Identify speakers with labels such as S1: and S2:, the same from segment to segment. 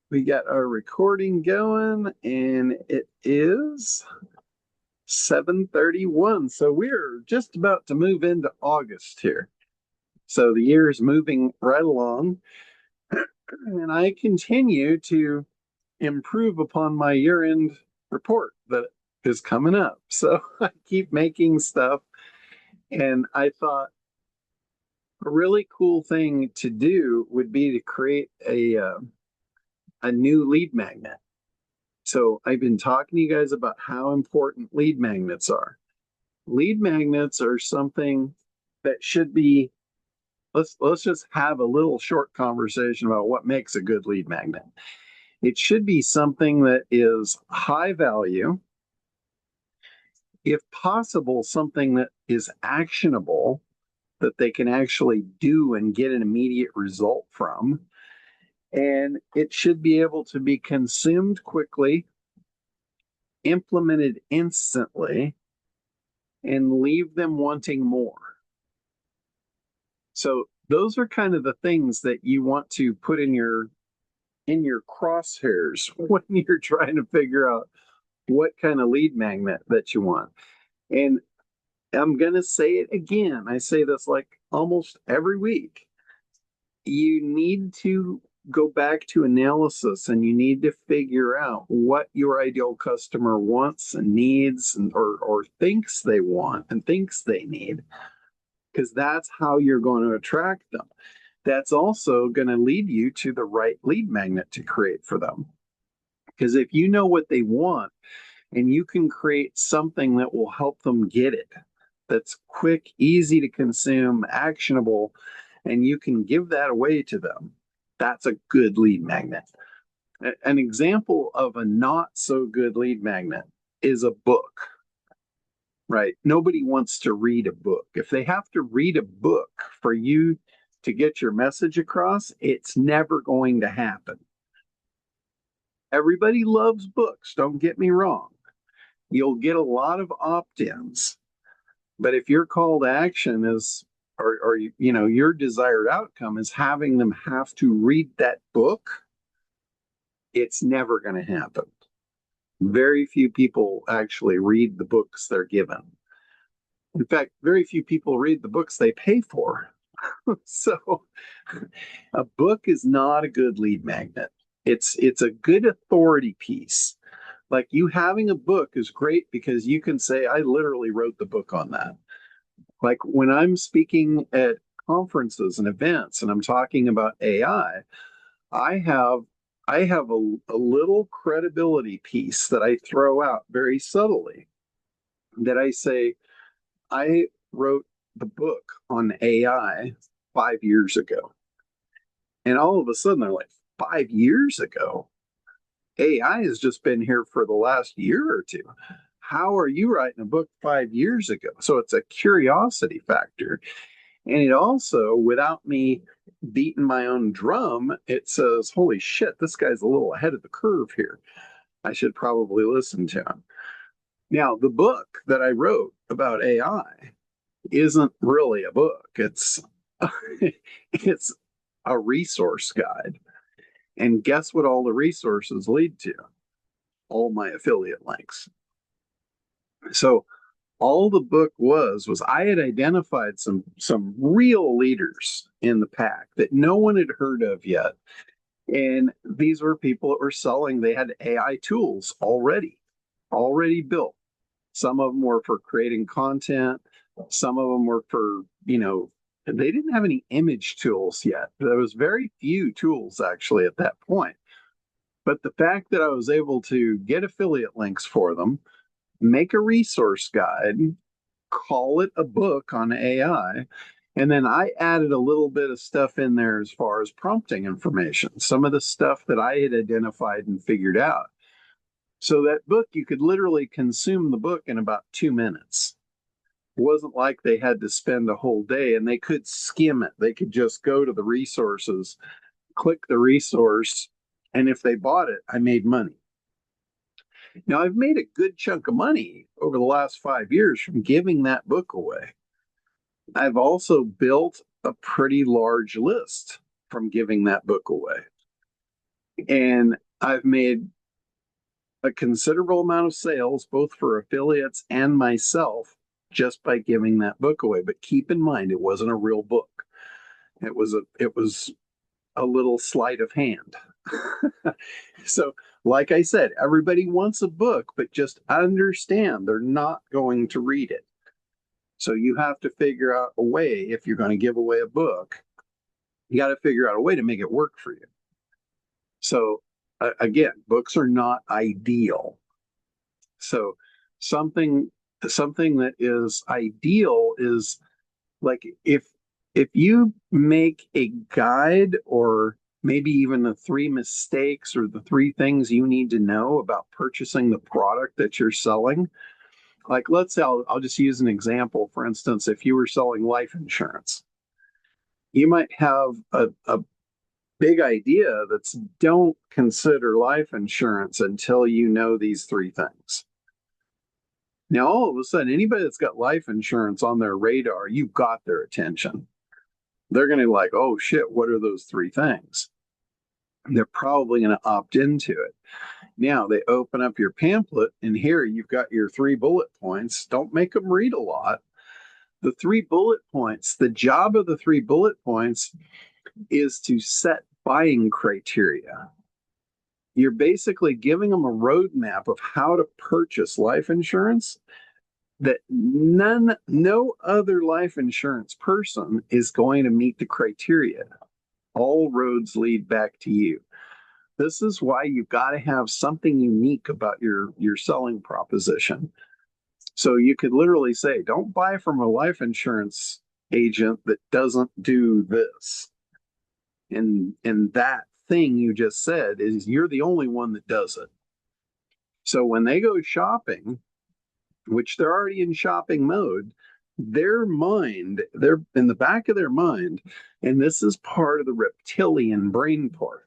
S1: We got our recording going and it is 7:31. So we're just about to move into August here. So the year is moving right along and I continue to improve upon my year-end report that is coming up. So I keep making stuff and I thought a really cool thing to do would be to create a new lead magnet. So I've been talking to you guys about how important lead magnets are. Lead magnets are something that should be, let's just have a little short conversation about what makes a good lead magnet. It should be something that is high value, if possible, something that is actionable, that they can actually do and get an immediate result from. And it should be able to be consumed quickly, implemented instantly, and leave them wanting more. So those are kind of the things that you want to put in your crosshairs when you're trying to figure out what kind of lead magnet that you want. And I'm going to say it again. I say this like almost every week. You need to go back to analysis and you need to figure out what your ideal customer wants and needs or thinks they want and thinks they need, because that's how you're going to attract them. That's also going to lead you to the right lead magnet to create for them. Because if you know what they want and you can create something that will help them get it, that's quick, easy to consume, actionable, and you can give that away to them, that's a good lead magnet. An example of a not so good lead magnet is a book, right? Nobody wants to read a book. If they have to read a book for you to get your message across, it's never going to happen. Everybody loves books, don't get me wrong. You'll get a lot of opt-ins, but if your call to action is or your desired outcome is having them have to read that book, it's never going to happen. Very few people actually read the books they're given. In fact, very few people read the books they pay for. So a book is not a good lead magnet. It's a good authority piece. Like, you having a book is great because you can say, I literally wrote the book on that. Like when I'm speaking at conferences and events and I'm talking about AI, I have I have a little credibility piece that I throw out very subtly, that I say, I wrote the book on AI 5 years ago. And all of a sudden they're like, 5 years ago? AI has just been here for the last year or two. How are you writing a book 5 years ago? So it's a curiosity factor. And it also, without me beating my own drum, it says, holy shit, this guy's a little ahead of the curve here. I should probably listen to him. Now, the book that I wrote about AI isn't really a book. It's a resource guide. And guess what all the resources lead to? All my affiliate links. So all the book was I had identified some real leaders in the pack that no one had heard of yet. And these were people that were selling, they had AI tools already built. Some of them were for creating content, some of them were for, they didn't have any image tools yet. There was very few tools actually at that point. But the fact that I was able to get affiliate links for them, make a resource guide, call it a book on AI, and then I added a little bit of stuff in there as far as prompting information, some of the stuff that I had identified and figured out. So that book, you could literally consume the book in about 2 minutes. It wasn't like they had to spend a whole day, and they could skim it. They could just go to the resources, click the resource, and if they bought it, I made money. Now, I've made a good chunk of money over the last 5 years from giving that book away. I've also built a pretty large list from giving that book away. And I've made a considerable amount of sales, both for affiliates and myself, just by giving that book away. But keep in mind, it wasn't a real book. It was a little sleight of hand. So, like I said, everybody wants a book, but just understand they're not going to read it. So you have to figure out a way, if you're going to give away a book, you got to figure out a way to make it work for you. So again, books are not ideal. So something something that is ideal is like if you make a guide, or maybe even the three mistakes or the three things you need to know about purchasing the product that you're selling. Like, let's say I'll just use an example. For instance, if you were selling life insurance, you might have a big idea that's, don't consider life insurance until you know these three things. Now, all of a sudden, anybody that's got life insurance on their radar, you've got their attention. They're going to be like, oh shit, what are those three things? And they're probably going to opt into it. Now they open up your pamphlet, and here you've got your three bullet points. Don't make them read a lot. The three bullet points, the job of the three bullet points is to set buying criteria. You're basically giving them a roadmap of how to purchase life insurance that no other life insurance person is going to meet the criteria. All roads lead back to you. This is why you've got to have something unique about your selling proposition. So you could literally say, don't buy from a life insurance agent that doesn't do this. And that thing you just said is, you're the only one that does it. So when they go shopping, which they're already in shopping mode, they're in the back of their mind, and this is part of the reptilian brain part.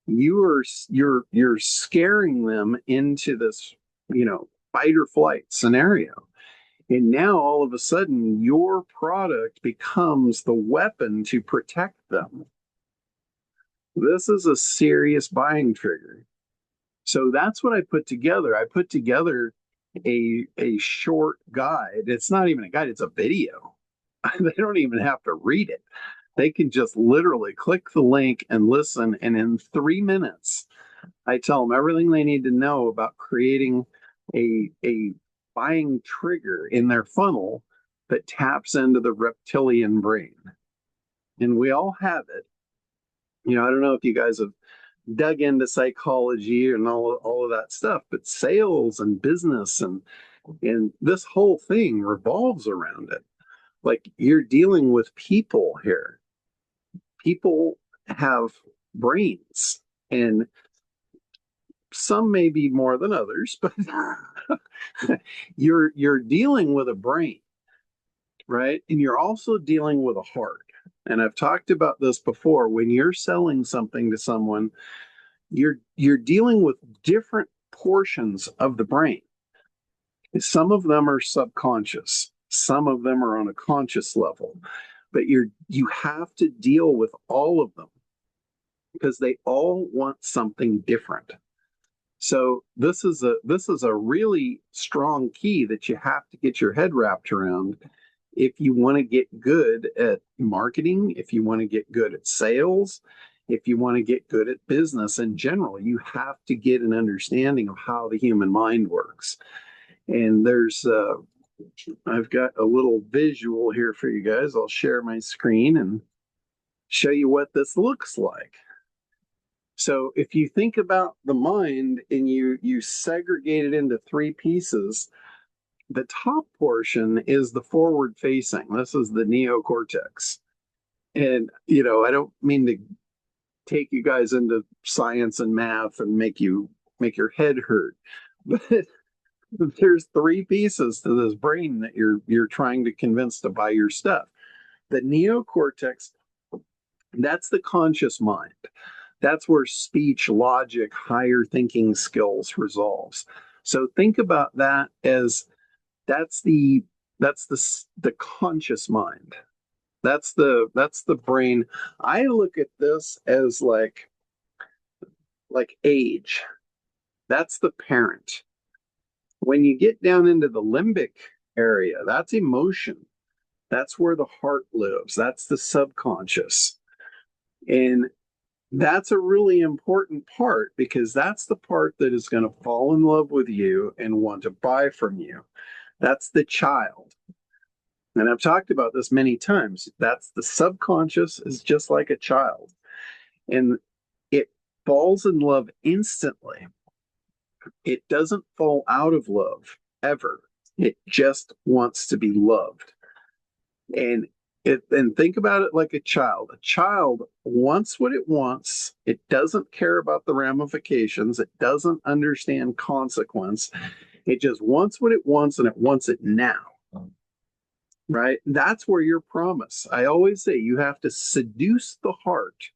S1: You're scaring them into this, fight or flight scenario. And now all of a sudden your product becomes the weapon to protect them. This is a serious buying trigger. So that's what I put together. I put together a short guide. It's not even a guide, it's a video. They don't even have to read it. They can just literally click the link and listen. And in 3 minutes, I tell them everything they need to know about creating a buying trigger in their funnel that taps into the reptilian brain. And we all have it. I don't know if you guys have dug into psychology and all of that stuff, but sales and business and this whole thing revolves around it. Like, you're dealing with people here. People have brains, and some may be more than others, but you're dealing with a brain, right? And you're also dealing with a heart. And I've talked about this before. When you're selling something to someone, you're dealing with different portions of the brain. Some of them are subconscious, some of them are on a conscious level, but you have to deal with all of them because they all want something different. So this is a really strong key that you have to get your head wrapped around if you want to get good at marketing, if you want to get good at sales, if you want to get good at business in general. You have to get an understanding of how the human mind works. And I've got a little visual here for you guys. I'll share my screen and show you what this looks like. So if you think about the mind and you segregate it into three pieces, the top portion is the forward facing. This is the neocortex. And, I don't mean to take you guys into science and math and make your head hurt, but there's three pieces to this brain that you're trying to convince to buy your stuff. The neocortex, that's the conscious mind. That's where speech, logic, higher thinking skills resolves. So think about that as that's the the conscious mind. That's the brain. I look at this as like like age. That's the parent. When you get down into the limbic area, that's emotion. That's where the heart lives. That's the subconscious. And that's a really important part because that's the part that is going to fall in love with you and want to buy from you. That's the child. And I've talked about this many times. That's the subconscious is just like a child. And it falls in love instantly. It doesn't fall out of love ever. It just wants to be loved. And and think about it like a child. A child wants what it wants. It doesn't care about the ramifications. It doesn't understand consequence. It just wants what it wants and it wants it now. Right? That's where your promise. I always say you have to seduce the heart,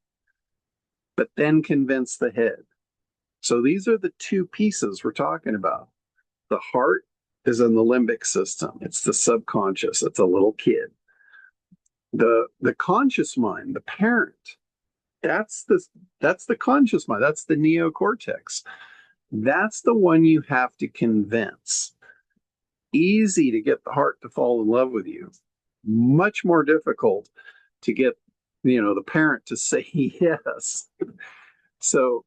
S1: but then convince the head. So these are the two pieces we're talking about. The heart is in the limbic system. It's the subconscious. It's a little kid. The conscious mind, the parent, that's the conscious mind. That's the neocortex. That's the one you have to convince. Easy to get the heart to fall in love with you. Much more difficult to get, the parent to say yes. So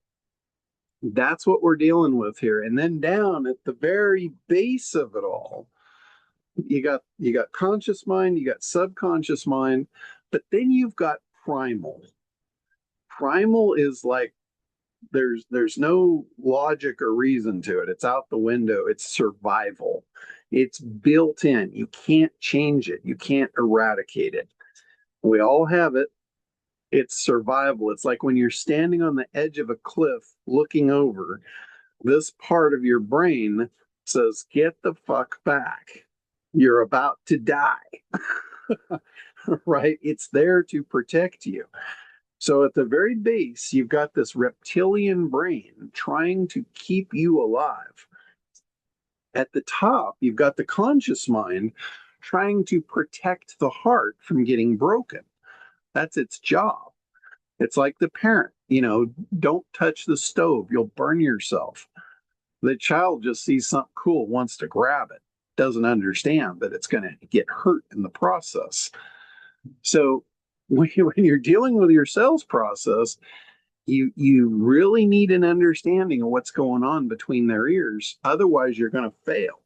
S1: that's what we're dealing with here. And then down at the very base of it all, you got conscious mind, you got subconscious mind, but then you've got primal. Primal is like there's no logic or reason to it. It's out the window. It's survival. It's built in. You can't change it. You can't eradicate it. We all have it. It's survival. It's like when you're standing on the edge of a cliff looking over, this part of your brain says, get the fuck back. You're about to die. Right? It's there to protect you. So at the very base, you've got this reptilian brain trying to keep you alive. At the top, you've got the conscious mind trying to protect the heart from getting broken. That's its job. It's like the parent, don't touch the stove, you'll burn yourself. The child just sees something cool, wants to grab it, doesn't understand that it's going to get hurt in the process. So when you're dealing with your sales process, you really need an understanding of what's going on between their ears. Otherwise, you're going to fail.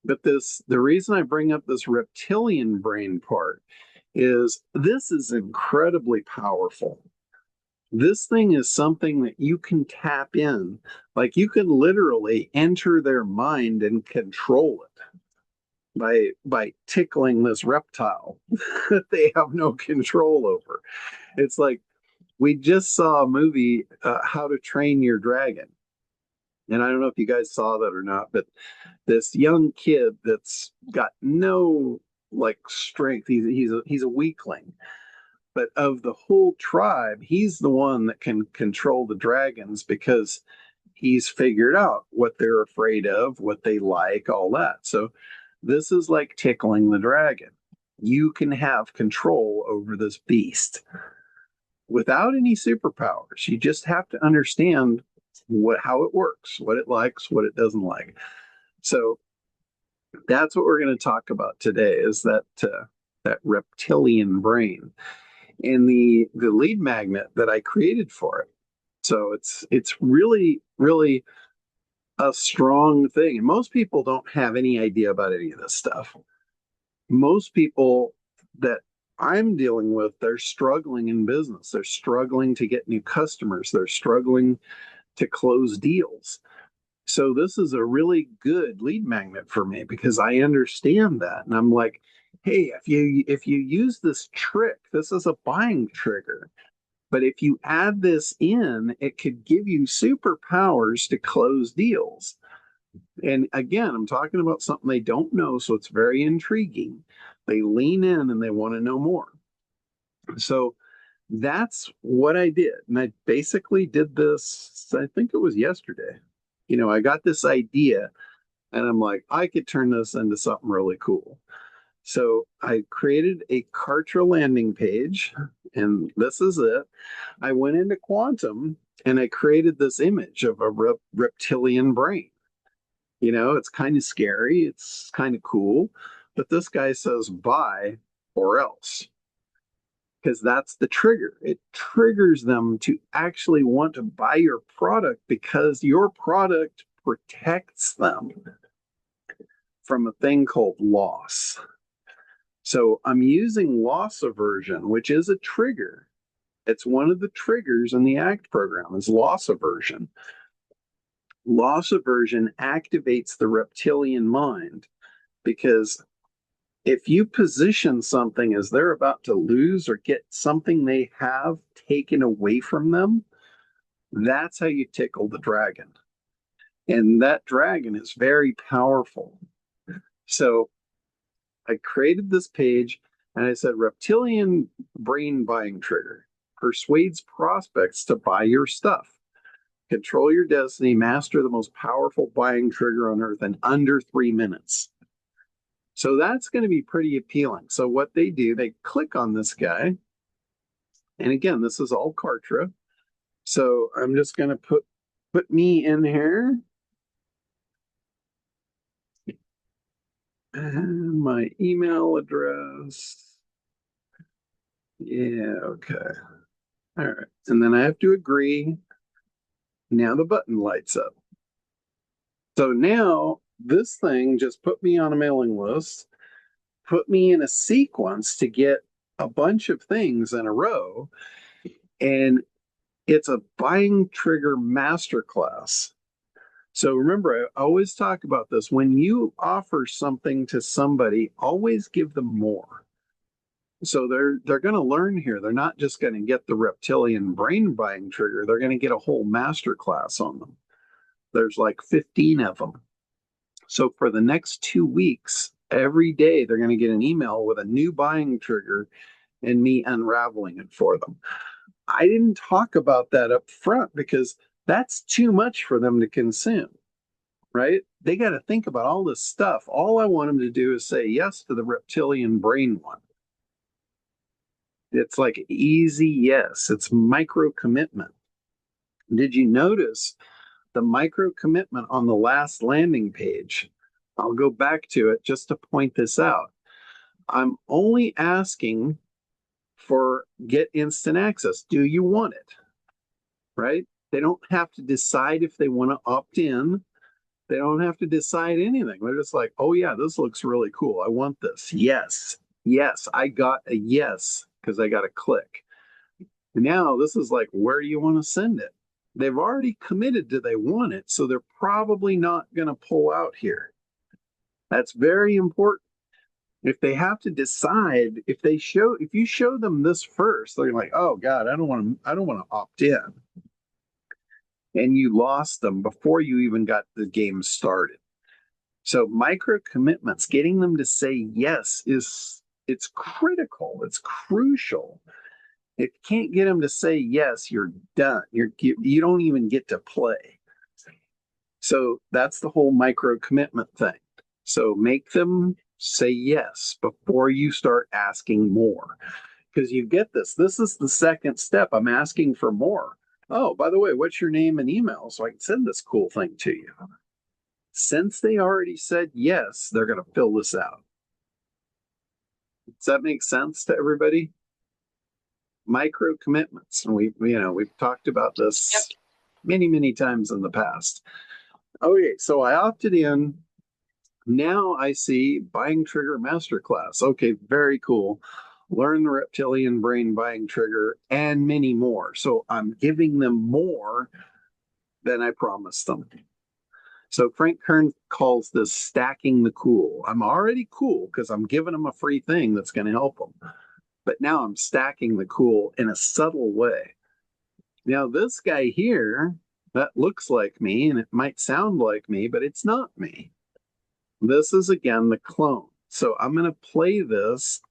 S1: But the reason I bring up this reptilian brain part is this is incredibly powerful. This thing is something that you can tap in. Like you can literally enter their mind and control it by tickling this reptile that they have no control over. It's like we just saw a movie, How to Train Your Dragon. And I don't know if you guys saw that or not, but this young kid that's got no like strength, he's a weakling. But of the whole tribe, he's the one that can control the dragons because he's figured out what they're afraid of, what they like, all that. So this is like tickling the dragon. You can have control over this beast without any superpowers. You just have to understand how it works, what it likes, what it doesn't like. So that's what we're going to talk about today is that reptilian brain and the lead magnet that I created for it. So it's really, really a strong thing. And most people don't have any idea about any of this stuff. Most people that I'm dealing with, they're struggling in business. They're struggling to get new customers. They're struggling to close deals. So this is a really good lead magnet for me because I understand that. And I'm like, hey, if you use this trick, this is a buying trigger. But if you add this in, it could give you superpowers to close deals. And again, I'm talking about something they don't know, so it's very intriguing. They lean in and they want to know more. So that's what I did. And I basically did this, I think it was yesterday. I got this idea and I'm like, I could turn this into something really cool. So I created a Kartra landing page, and this is it. I went into Quantum and I created this image of a reptilian brain. You know, it's kind of scary, it's kind of cool, but this guy says buy or else, because that's the trigger. It triggers them to actually want to buy your product because your product protects them from a thing called loss. So I'm using loss aversion, which is a trigger. It's one of the triggers in the ACT program is loss aversion. Loss aversion activates the reptilian mind because if you position something as they're about to lose or get something they have taken away from them, that's how you tickle the dragon. And that dragon is very powerful. So I created this page and I said, reptilian brain buying trigger persuades prospects to buy your stuff. Control your destiny, master the most powerful buying trigger on earth in under 3 minutes. So that's going to be pretty appealing. So what they do, they click on this guy. And again, this is all Kartra. So I'm just going to put me in here. And my email address. Yeah, okay. All right. And then I have to agree. Now the button lights up. So now this thing just put me on a mailing list, put me in a sequence to get a bunch of things in a row. And it's a buying trigger masterclass. So remember, I always talk about this. When you offer something to somebody, always give them more. So they're going to learn here. They're not just going to get the reptilian brain buying trigger. They're going to get a whole master class on them. There's like 15 of them. So for the next 2 weeks, every day they're going to get an email with a new buying trigger and me unraveling it for them. I didn't talk about that up front because that's too much for them to consume, right? They got to think about all this stuff. All I want them to do is say yes to the reptilian brain one. It's like easy yes. It's micro commitment. Did you notice the micro commitment on the last landing page? I'll go back to it just to point this out. I'm only asking for get instant access. Do you want it? Right? They don't have to decide if they want to opt in. They don't have to decide anything. They're just like, oh, yeah, this looks really cool. I want this. Yes. Yes. I got a yes because I got a click. Now, this is like, where do you want to send it? They've already committed to they want it. So they're probably not going to pull out here. That's very important. If they have to decide, if you show them this first, they're like, oh God, I don't want to opt in. And you lost them before you even got the game started. So micro commitments, getting them to say yes it's critical. It's crucial. If you can't get them to say yes, you're done. You don't even get to play. So that's the whole micro commitment thing. So make them say yes before you start asking more. Because you get this. This is the second step. I'm asking for more. Oh, by the way, what's your name and email so I can send this cool thing to you? Since they already said yes, they're going to fill this out. Does that make sense to everybody? Micro commitments. And we've talked about this many times in the past. Okay, so I opted in. Now I see buying trigger masterclass. Okay, very cool. Learn the reptilian brain buying trigger and many more. So I'm giving them more than I promised them. So Frank Kern calls this stacking the cool. I'm already cool because I'm giving them a free thing that's going to help them. But now I'm stacking the cool in a subtle way. Now this guy here, that looks like me and it might sound like me, but it's not me. This is again the clone. So I'm going to play this.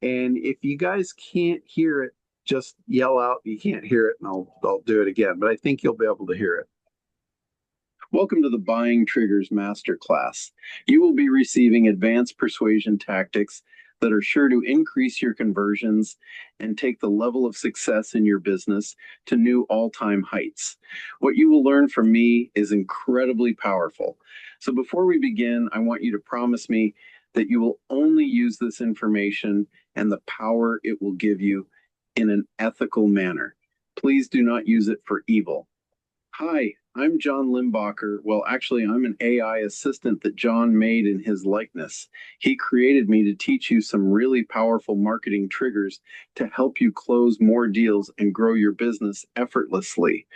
S1: And if you guys can't hear it, just yell out you can't hear it and I'll do it again. But I think you'll be able to hear it. Welcome to the Buying Triggers Masterclass. You will be receiving advanced persuasion tactics that are sure to increase your conversions and take the level of success in your business to new all-time heights. What you will learn from me is incredibly powerful. So before we begin, I want you to promise me that you will only use this information and the power it will give you in an ethical manner. Please do not use it for evil. Hi, I'm John Limbacher. Well, actually, I'm an AI assistant that John made in his likeness. He created me to teach you some really powerful marketing triggers to help you close more deals and grow your business effortlessly,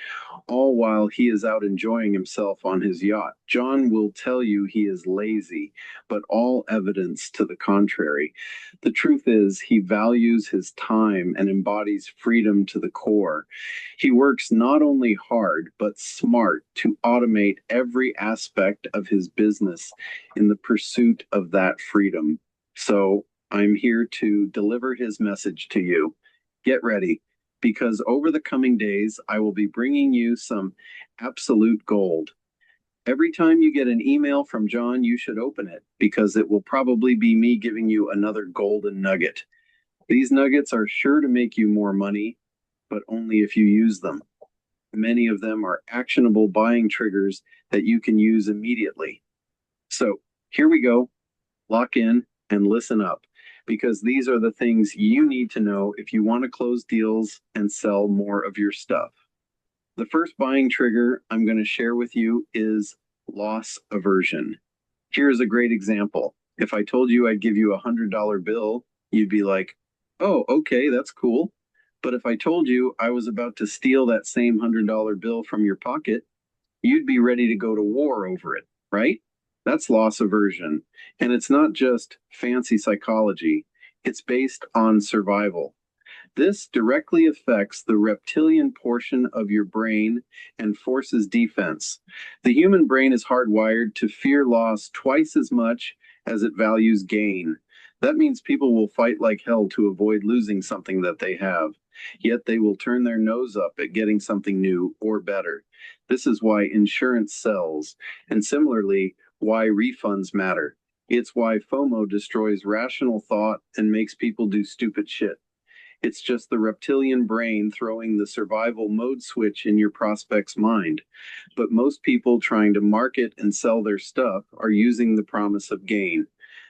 S1: all while he is out enjoying himself on his yacht. John will tell you he is lazy, but all evidence to the contrary. The truth is, he values his time and embodies freedom to the core. He works not only hard, but smart to automate every aspect of his business in the pursuit of that freedom. So I'm here to deliver his message to you. Get ready, because over the coming days, I will be bringing you some absolute gold. Every time you get an email from John, you should open it because it will probably be me giving you another golden nugget. These nuggets are sure to make you more money, but only if you use them. Many of them are actionable buying triggers that you can use immediately. So here we go. Lock in and listen up, because these are the things you need to know if you want to close deals and sell more of your stuff. The first buying trigger I'm going to share with you is loss aversion. Here's a great example. If I told you I'd give you a $100 bill, you'd be like, oh, okay, that's cool. But if I told you I was about to steal that same $100 bill from your pocket, you'd be ready to go to war over it, right? That's loss aversion. And it's not just fancy psychology, it's based on survival. This directly affects the reptilian portion of your brain and forces defense. The human brain is hardwired to fear loss twice as much as it values gain. That means people will fight like hell to avoid losing something that they have, yet they will turn their nose up at getting something new or better. This is why insurance sells, and similarly, why refunds matter. It's why FOMO destroys rational thought and makes people do stupid shit. It's just the reptilian brain throwing the survival mode switch in your prospect's mind. But most people trying to market and sell their stuff are using the promise of gain.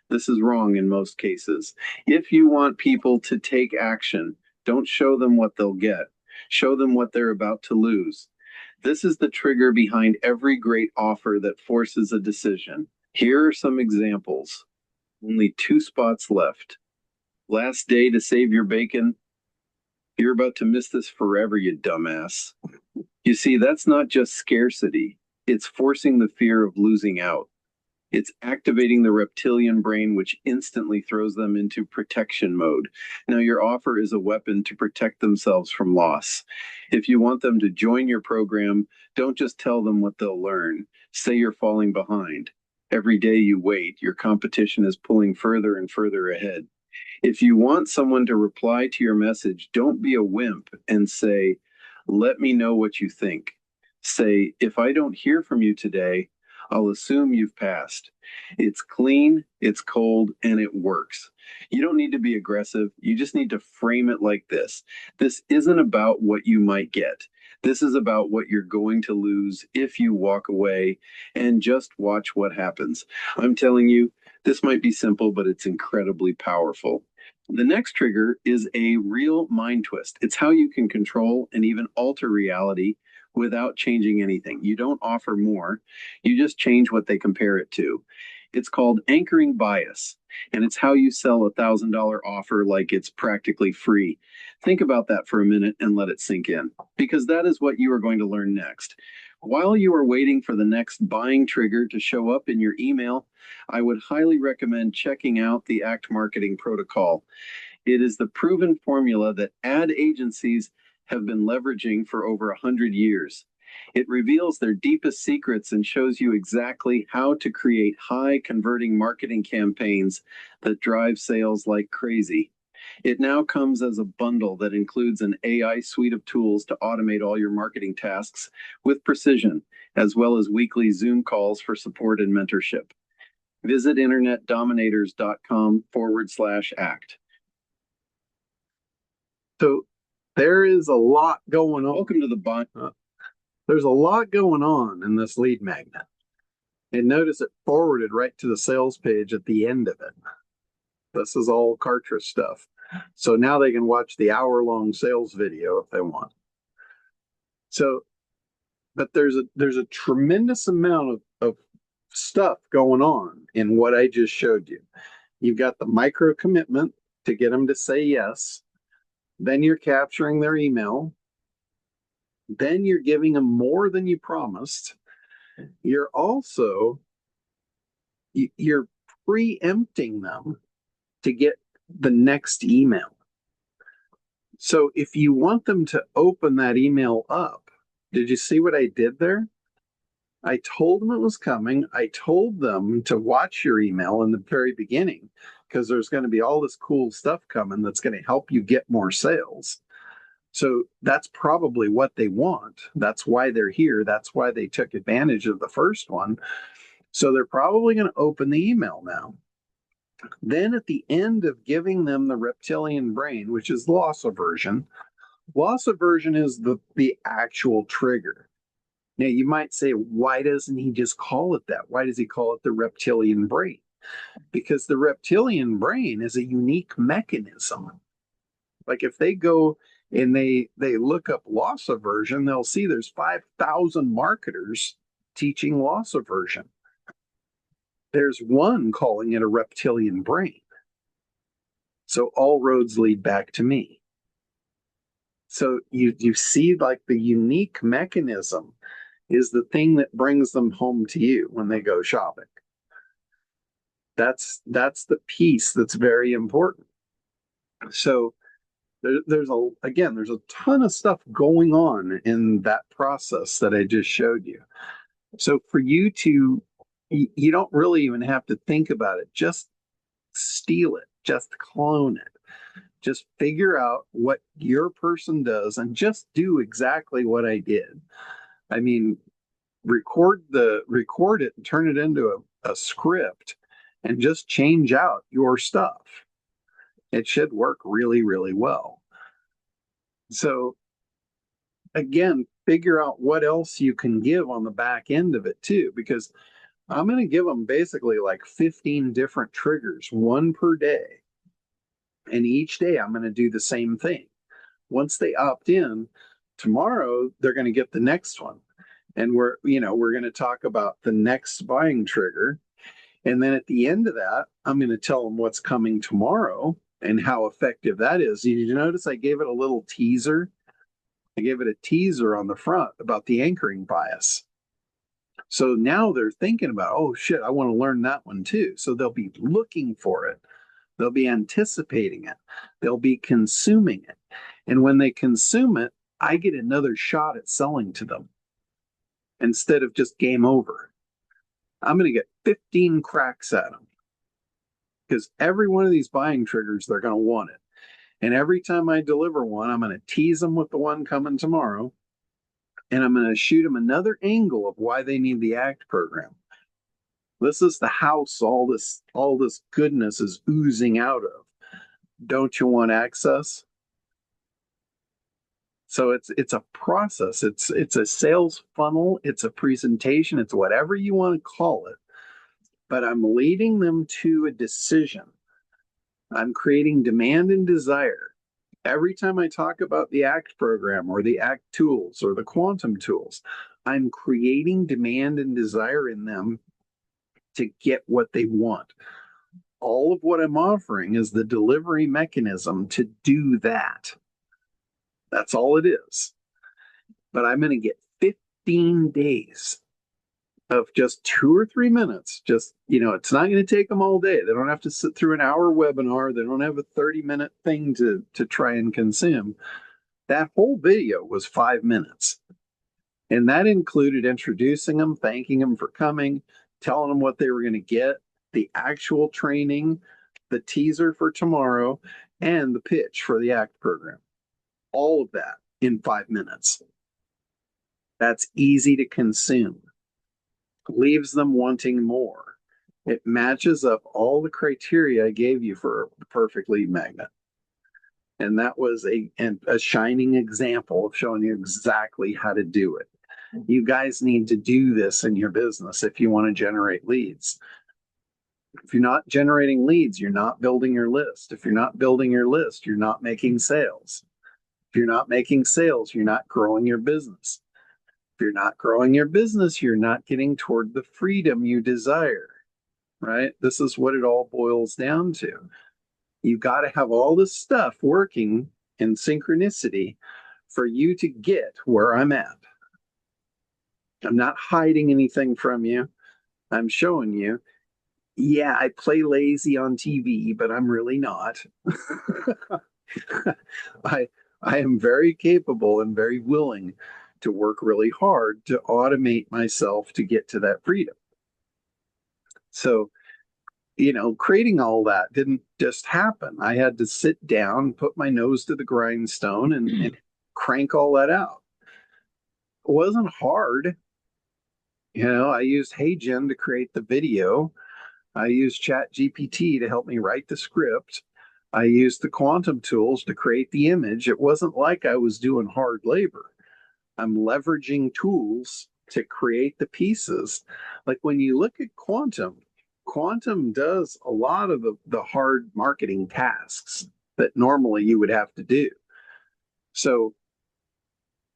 S1: This is wrong in most cases. If you want people to take action, don't show them what they'll get. Show them what they're about to lose. This is the trigger behind every great offer that forces a decision. Here are some examples. Only 2 spots left. Last day to save your bacon. You're about to miss this forever, you dumbass. You see, that's not just scarcity. It's forcing the fear of losing out. It's activating the reptilian brain, which instantly throws them into protection mode. Now, your offer is a weapon to protect themselves from loss. If you want them to join your program, don't just tell them what they'll learn. Say you're falling behind. Every day you wait, your competition is pulling further and further ahead. If you want someone to reply to your message, don't be a wimp and say, let me know what you think. Say, if I don't hear from you today, I'll assume you've passed. It's clean, it's cold, and it works. You don't need to be aggressive. You just need to frame it like this. This isn't about what you might get. This is about what you're going to lose if you walk away, and just watch what happens. I'm telling you, this might be simple, but it's incredibly powerful. The next trigger is a real mind twist. It's how you can control and even alter reality without changing anything. You don't offer more, you just change what they compare it to. It's called anchoring bias, and it's how you sell $1,000 offer like it's practically free. Think about that for a minute and let it sink in, because that is what you are going to learn next. While you are waiting for the next buying trigger to show up in your email, I would highly recommend checking out the ACT Marketing Protocol. It is the proven formula that ad agencies have been leveraging for over 100 years. It reveals their deepest secrets and shows you exactly how to create high converting marketing campaigns that drive sales like crazy. It now comes as a bundle that includes an AI suite of tools to automate all your marketing tasks with precision as well as weekly Zoom calls for support and mentorship. Visit internetdominators.com/act. So there is a lot going on. Welcome to the there's a lot going on in this lead magnet. And notice it forwarded right to the sales page at the end of it. This is all cartridge stuff. So now they can watch the hour-long sales video if they want. So, but there's a tremendous amount of stuff going on in what I just showed you. You've got the micro commitment to get them to say yes. Then you're capturing their email. Then you're giving them more than you promised. You're also you're preempting them to get the next email. So if you want them to open that email up, did you see what I did there? I told them it was coming. I told them to watch your email in the very beginning because there's going to be all this cool stuff coming that's going to help you get more sales. So that's probably what they want. That's why they're here. That's why they took advantage of the first one. So they're probably going to open the email now. Then at the end of giving them the reptilian brain, which is loss aversion is the actual trigger. Now you might say, why doesn't he just call it that? Why does he call it the reptilian brain? Because the reptilian brain is a unique mechanism. Like if they go and they look up loss aversion, they'll see there's 5,000 marketers teaching loss aversion. There's one calling it a reptilian brain. So all roads lead back to me. So you see, like, the unique mechanism is the thing that brings them home to you when they go shopping. That's the piece that's very important. So there's a ton of stuff going on in that process that I just showed you. So for you to, you don't really even have to think about it. Just steal it. Just clone it. Just figure out what your person does and just do exactly what I did. I mean, record it and turn it into a script and just change out your stuff. It should work really, really well. So again, figure out what else you can give on the back end of it too, because I'm going to give them basically like 15 different triggers, one per day. And each day I'm going to do the same thing. Once they opt in, tomorrow they're going to get the next one. And we're going to talk about the next buying trigger. And then at the end of that, I'm going to tell them what's coming tomorrow and how effective that is. Did you notice I gave it a little teaser? I gave it a teaser on the front about the anchoring bias. So now they're thinking about, oh shit, I want to learn that one too. So they'll be looking for it. They'll be anticipating it. They'll be consuming it. And when they consume it, I get another shot at selling to them instead of just game over. I'm going to get 15 cracks at them because every one of these buying triggers, they're going to want it. And every time I deliver one, I'm going to tease them with the one coming tomorrow. And I'm going to shoot them another angle of why they need the ACT program. This is the house all this goodness is oozing out of. Don't you want access? So it's a process. It's a sales funnel. It's a presentation. It's whatever you want to call it. But I'm leading them to a decision. I'm creating demand and desire. Every time I talk about the ACT program or the ACT tools or the quantum tools, I'm creating demand and desire in them to get what they want. All of what I'm offering is the delivery mechanism to do that. That's all it is. But I'm going to get 15 days of just 2 or 3 minutes. Just, it's not going to take them all day. They don't have to sit through an hour webinar. They don't have a 30-minute thing to try and consume. That whole video was 5 minutes. And that included introducing them, thanking them for coming, telling them what they were going to get, the actual training, the teaser for tomorrow, and the pitch for the ACT program. All of that in 5 minutes. That's easy to consume. leaves them wanting more. It matches up all the criteria I gave you for the perfect lead magnet. And that was a shining example of showing you exactly how to do it. You guys need to do this in your business if you want to generate leads. If you're not generating leads, you're not building your list. If you're not building your list, you're not making sales. If you're not making sales, you're not growing your business. If you're not growing your business, you're not getting toward the freedom you desire, right? This is what it all boils down to. You got to have all this stuff working in synchronicity for you to get where I'm at. I'm not hiding anything from you. I'm showing you. Yeah, I play lazy on TV, but I'm really not. I I am very capable and very willing to work really hard to automate myself to get to that freedom. So, creating all that didn't just happen. I had to sit down, put my nose to the grindstone, and crank all that out. It wasn't hard. I used HeyGen to create the video. I used Chat GPT to help me write the script. I used the quantum tools to create the image. It wasn't like I was doing hard labor. I'm leveraging tools to create the pieces. Like when you look at quantum does a lot of the hard marketing tasks that normally you would have to do. So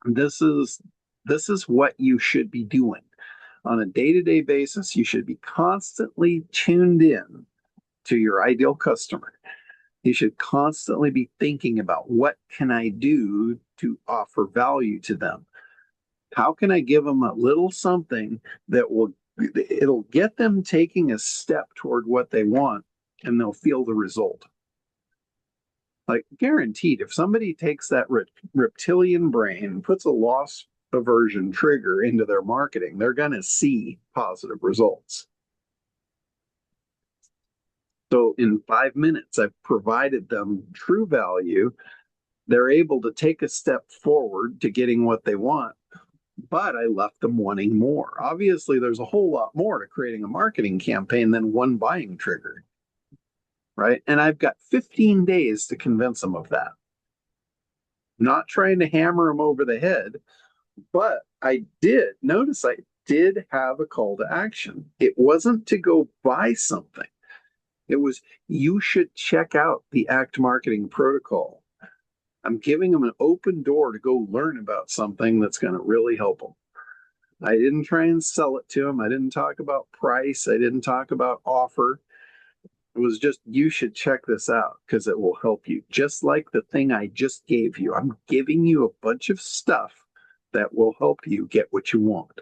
S1: this is what you should be doing on a day-to-day basis. You should be constantly tuned in to your ideal customer. You should constantly be thinking about, what can I do to offer value to them? How can I give them a little something that it'll get them taking a step toward what they want, and they'll feel the result. Like guaranteed, if somebody takes that reptilian brain, puts a loss aversion trigger into their marketing, they're going to see positive results. So in 5 minutes, I've provided them true value. They're able to take a step forward to getting what they want, but I left them wanting more. Obviously, there's a whole lot more to creating a marketing campaign than one buying trigger, right? And I've got 15 days to convince them of that. I'm not trying to hammer them over the head, but I did have a call to action. It wasn't to go buy something. It was, you should check out the ACT marketing protocol. I'm giving them an open door to go learn about something that's going to really help them. I didn't try and sell it to them. I didn't talk about price. I didn't talk about offer. It was just, you should check this out because it will help you. Just like the thing I just gave you. I'm giving you a bunch of stuff that will help you get what you want.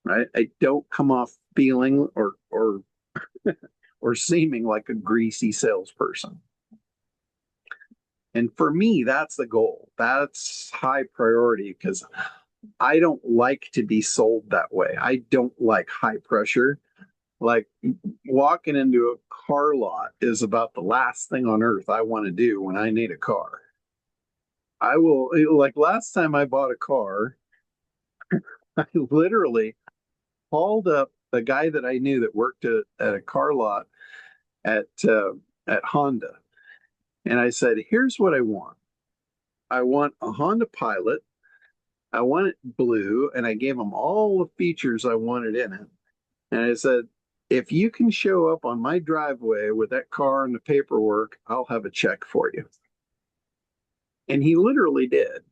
S1: Right? I don't come off feeling or seeming like a greasy salesperson. And for me, that's the goal. That's high priority because I don't like to be sold that way. I don't like high pressure. Like walking into a car lot is about the last thing on earth I want to do when I need a car. I will, like last time I bought a car, I literally called up the guy that I knew that worked at a car lot at Honda. And I said, here's what I want. I want a Honda Pilot. I want it blue. And I gave him all the features I wanted in it. And I said, if you can show up on my driveway with that car and the paperwork, I'll have a check for you. And he literally did.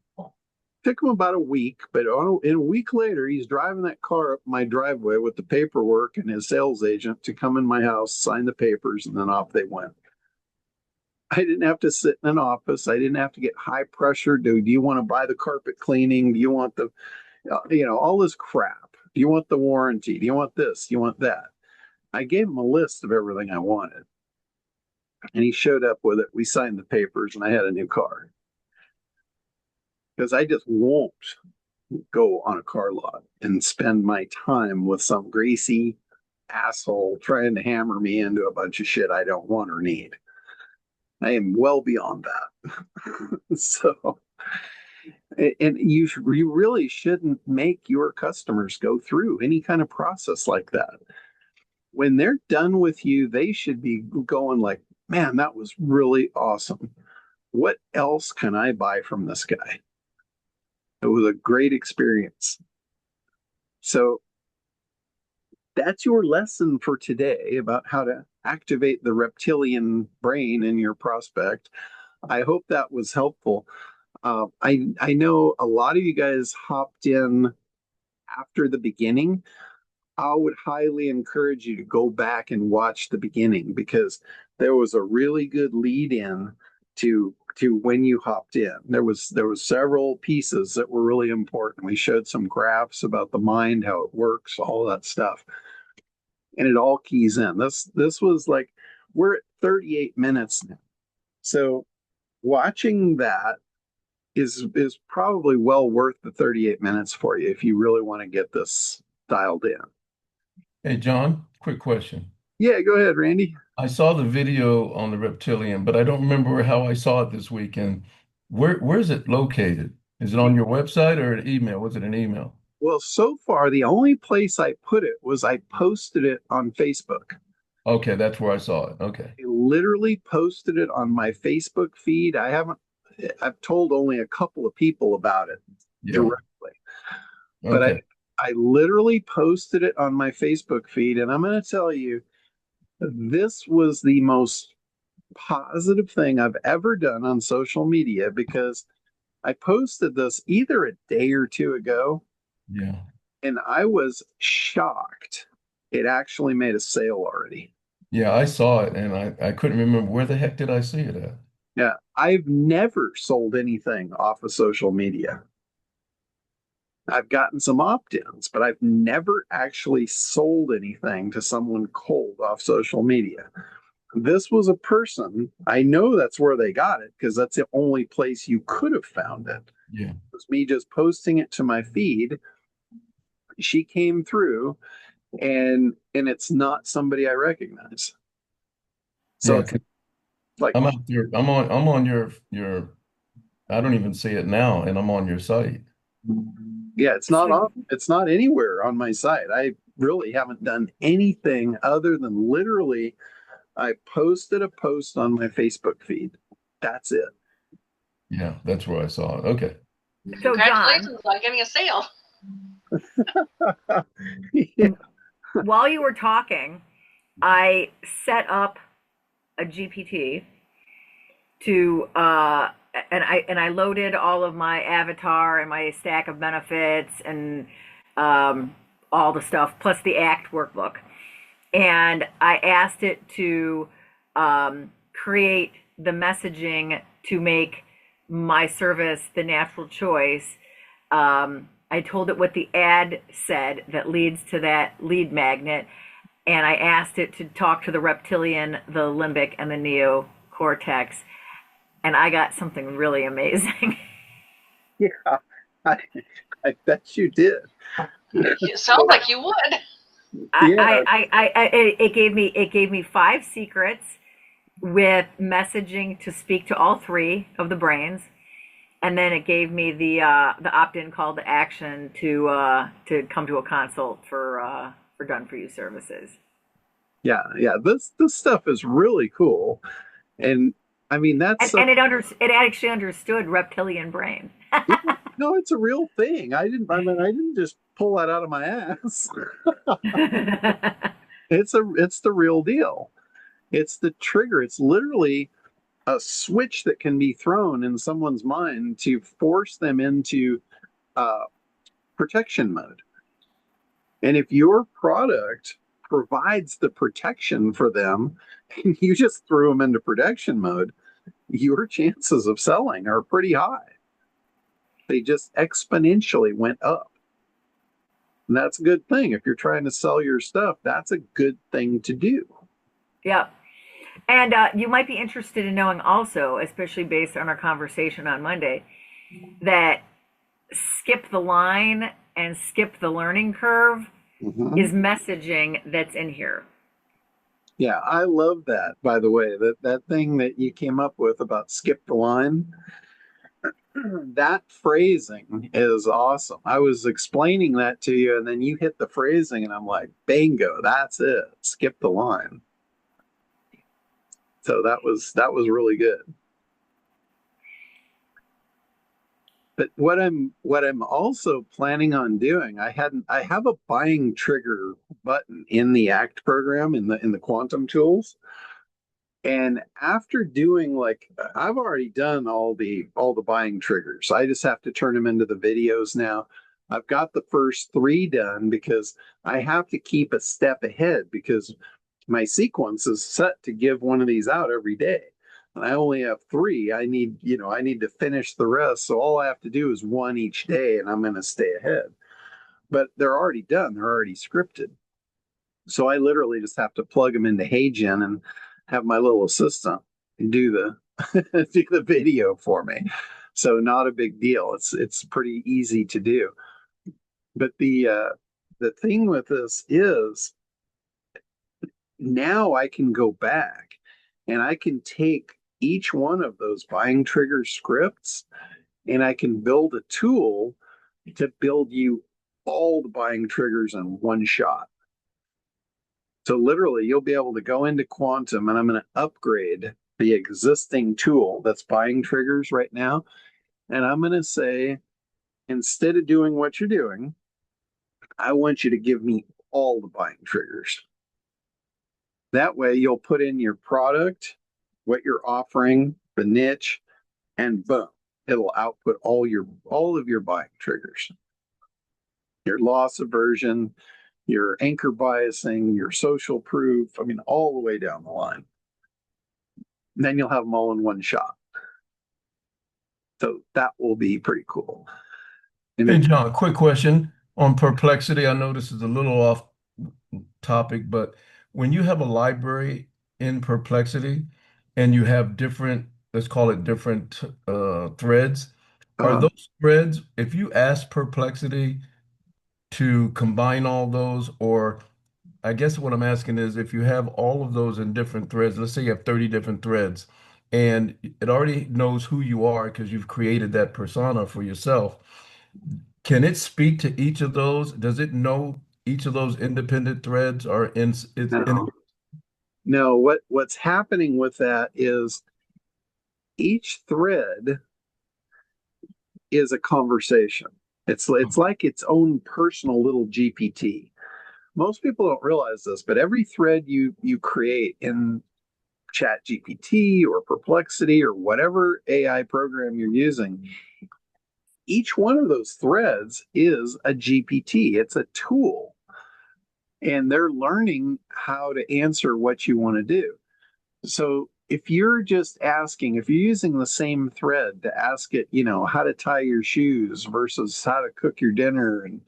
S1: Took him about a week, but in a week later, he's driving that car up my driveway with the paperwork and his sales agent to come in my house, sign the papers, and then off they went. I didn't have to sit in an office. I didn't have to get high pressure. Do you want to buy the carpet cleaning? Do you want the, all this crap? Do you want the warranty? Do you want this? Do you want that? I gave him a list of everything I wanted. And he showed up with it. We signed the papers and I had a new car. Because I just won't go on a car lot and spend my time with some greasy asshole trying to hammer me into a bunch of shit I don't want or need. I am well beyond that. So And you really shouldn't make your customers go through any kind of process like that. When they're done with you, they should be going like, man, that was really awesome. What else can I buy from this guy? It was a great experience. So that's your lesson for today about how to activate the reptilian brain in your prospect. I hope that was helpful. I know a lot of you guys hopped in after the beginning. I would highly encourage you to go back and watch the beginning because there was a really good lead in to when you hopped in. There was several pieces that were really important. We showed some graphs about the mind, how it works, all that stuff, and it all keys in. This was like we're at 38 minutes now, so watching that is probably well worth the 38 minutes for you if you really want to get this dialed in.
S2: Hey, John, quick question.
S1: Yeah, go ahead, Randy.
S2: I saw the video on the reptilian, but I don't remember how I saw it this weekend. Where is it located? Is it on your website or an email? Was it an email?
S1: Well, so far, the only place I put it was I posted it on Facebook.
S2: Okay, that's where I saw it. Okay.
S1: I literally posted it on my Facebook feed. I've told only a couple of people about it
S2: Yeah.
S1: directly, but
S2: Okay.
S1: I literally posted it on my Facebook feed. And I'm going to tell you, this was the most positive thing I've ever done on social media because I posted this either a day or two ago,
S2: Yeah.
S1: and I was shocked. It actually made a sale already.
S2: Yeah, I saw it and I couldn't remember where the heck did I see it at?
S1: Yeah, I've never sold anything off of social media. I've gotten some opt-ins, but I've never actually sold anything to someone cold off social media. This was a person, I know that's where they got it because that's the only place you could have found it. It
S2: Yeah.
S1: was me just posting it to my feed. She came through and it's not somebody I recognize. So
S2: Yeah,
S1: it's
S2: 'cause
S1: like,
S2: I'm out there. I'm on your I don't even see it now and I'm on your site.
S1: yeah,
S3: So,
S1: it's not anywhere on my site. I really haven't done anything other than literally I posted a post on my Facebook feed. That's it.
S2: Yeah, that's where I saw it. Okay.
S3: so John,
S4: Congratulations on getting a sale.
S1: Yeah.
S3: while you were talking, I set up a GPT to and I loaded all of my avatar and my stack of benefits and all the stuff plus the ACT workbook, and I asked it to create the messaging to make my service the natural choice. I told it what the ad said that leads to that lead magnet, and I asked it to talk to the reptilian, the limbic, and the neocortex, and I got something really amazing.
S1: Yeah, I, I bet you did.
S4: It sounds like you would.
S1: Yeah,
S3: It gave me five secrets with messaging to speak to all three of the brains, and then it gave me the opt-in call to action to come to a consult for done for you services.
S1: yeah. This stuff is really cool, and I mean that's some,
S3: It actually understood reptilian brain.
S1: yeah, no, it's a real thing. I didn't just pull that out of my ass. It's the real deal. It's the trigger. It's literally a switch that can be thrown in someone's mind to force them into uh, protection mode. And if your product provides the protection for them and you just threw them into protection mode, your chances of selling are pretty high. They just exponentially went up. And that's a good thing. If you're trying to sell your stuff, that's a good thing to do.
S3: Yep. And you might be interested in knowing also, especially based on our conversation on Monday, that skip the line and skip the learning curve
S1: Mhm.
S3: is messaging that's in here.
S1: Yeah, I love that, by the way, that thing that you came up with about skip the line. that phrasing is awesome. I was explaining that to you, and then you hit the phrasing, and I'm like, bingo, that's it. Skip the line. So that was really good. But what I'm also planning on doing, I have a buying trigger button in the ACT program in the quantum tools. And after doing like I've already done all the buying triggers. I just have to turn them into the videos now. I've got the first three done because I have to keep a step ahead because my sequence is set to give one of these out every day. And I only have three. I need to finish the rest. So all I have to do is one each day and I'm going to stay ahead. But they're already done. They're already scripted. So I literally just have to plug them into HeyGen and have my little assistant do the do the video for me. So not a big deal. It's pretty easy to do. But the thing with this is now I can go back and I can take each one of those buying trigger scripts and I can build a tool to build you all the buying triggers in one shot. So literally, you'll be able to go into Quantum, and I'm going to upgrade the existing tool that's buying triggers right now. And I'm going to say, instead of doing what you're doing, I want you to give me all the buying triggers. That way, you'll put in your product, what you're offering, the niche, and boom, it'll output all of your buying triggers. Your loss aversion, your anchor biasing, your social proof. I mean, all the way down the line. And then you'll have them all in one shot. So that will be pretty cool. And
S2: Hey, John, quick question on perplexity. I know this is a little off topic, but when you have a library in perplexity and you have different, let's call it different threads, are
S1: uh,
S2: those threads, if you ask perplexity to combine all those, or I guess what I'm asking is if you have all of those in different threads, let's say you have 30 different threads, and it already knows who you are because you've created that persona for yourself. Can it speak to each of those? Does it know each of those independent threads are in it's in
S1: no, no. What's happening with that is each thread is a conversation. It's like its own personal little GPT. Most people don't realize this, but every thread you create in Chat GPT or Perplexity or whatever AI program you're using, each one of those threads is a GPT. It's a tool, and they're learning how to answer what you want to do. So if you're just asking, if you're using the same thread to ask it, how to tie your shoes versus how to cook your dinner and,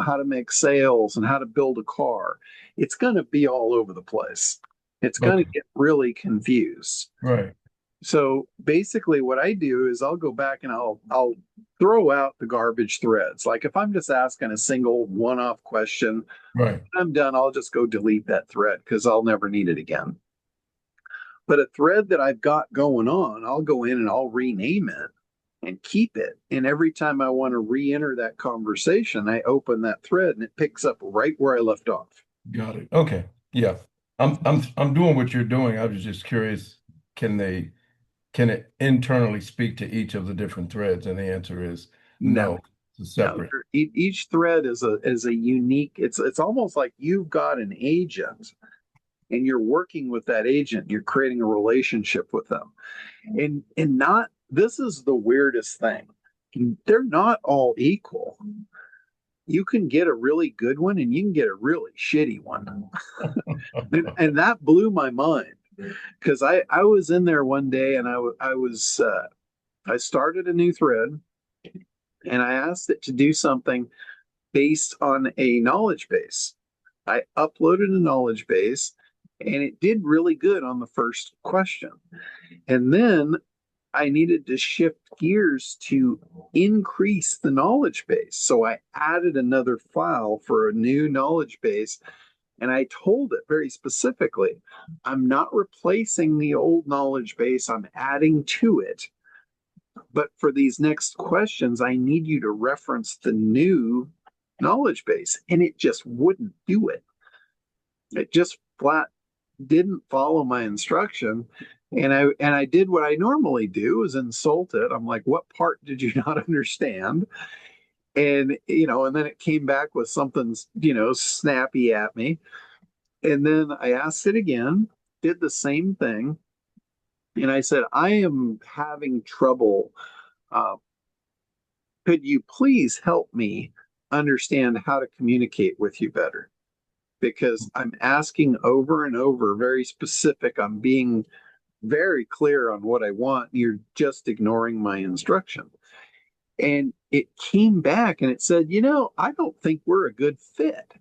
S1: how to make sales and how to build a car, it's going to be all over the place. It's going to
S2: okay,
S1: get really confused.
S2: right,
S1: So basically what I do is I'll go back and I'll throw out the garbage threads. Like if I'm just asking a single one-off question,
S2: right.
S1: I'm done. I'll just go delete that thread because I'll never need it again. But a thread that I've got going on, I'll go in and I'll rename it and keep it. And every time I want to re-enter that conversation, I open that thread and it picks up right where I left off.
S2: Got it. Okay. Yeah. I'm doing what you're doing. I was just curious, can they can it internally speak to each of the different threads? And the answer is
S1: No,
S2: no. It's
S1: no.
S2: separate.
S1: Each thread is a unique. It's almost like you've got an agent and you're working with that agent. You're creating a relationship with them, and not. This is the weirdest thing. They're not all equal. You can get a really good one and you can get a really shitty one. And that blew my mind because I was in there one day and I started a new thread and I asked it to do something based on a knowledge base. I uploaded a knowledge base and it did really good on the first question. And then I needed to shift gears to increase the knowledge base. So I added another file for a new knowledge base. And I told it very specifically, I'm not replacing the old knowledge base, I'm adding to it. but for these next questions, I need you to reference the new knowledge base. And it just wouldn't do it. It just flat didn't follow my instruction. And I did what I normally do is insult it. I'm like, what part did you not understand? And and then it came back with something, snappy at me. And then I asked it again, did the same thing. And I said, I am having trouble. Uh, could you please help me understand how to communicate with you better? Because I'm asking over and over, very specific. I'm being very clear on what I want. You're just ignoring my instruction. And it came back and it said, I don't think we're a good fit.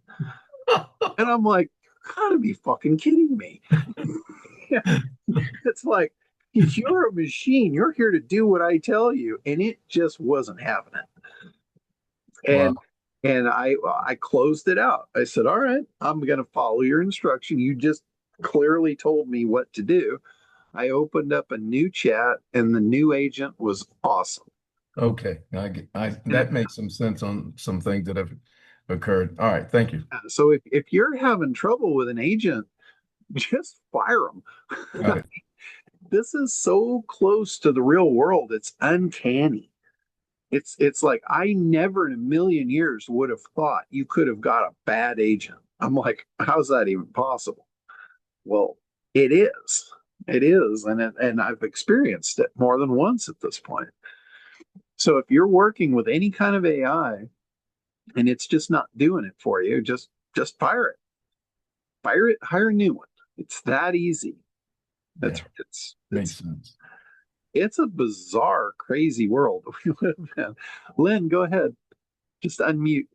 S1: And I'm like, you gotta be fucking kidding me. It's like, you're a machine. You're here to do what I tell you. And it just wasn't having it.
S2: Wow.
S1: And I closed it out. I said, all right, I'm going to follow your instruction. You just clearly told me what to do. I opened up a new chat and the new agent was awesome.
S2: Okay. That makes some sense on some things that have occurred. All right. Thank you.
S1: So if you're having trouble with an agent, just fire them.
S2: Got it.
S1: This is so close to the real world. It's uncanny. It's like I never in a million years would have thought you could have got a bad agent. I'm like, how's that even possible? Well, it is. It is, and I've experienced it more than once at this point. So if you're working with any kind of AI and it's just not doing it for you, just fire it. Fire it, hire a new one. It's that easy. That's
S2: Yeah, makes sense.
S1: it's a bizarre, crazy world we live in. Lynn, go ahead. Just unmute.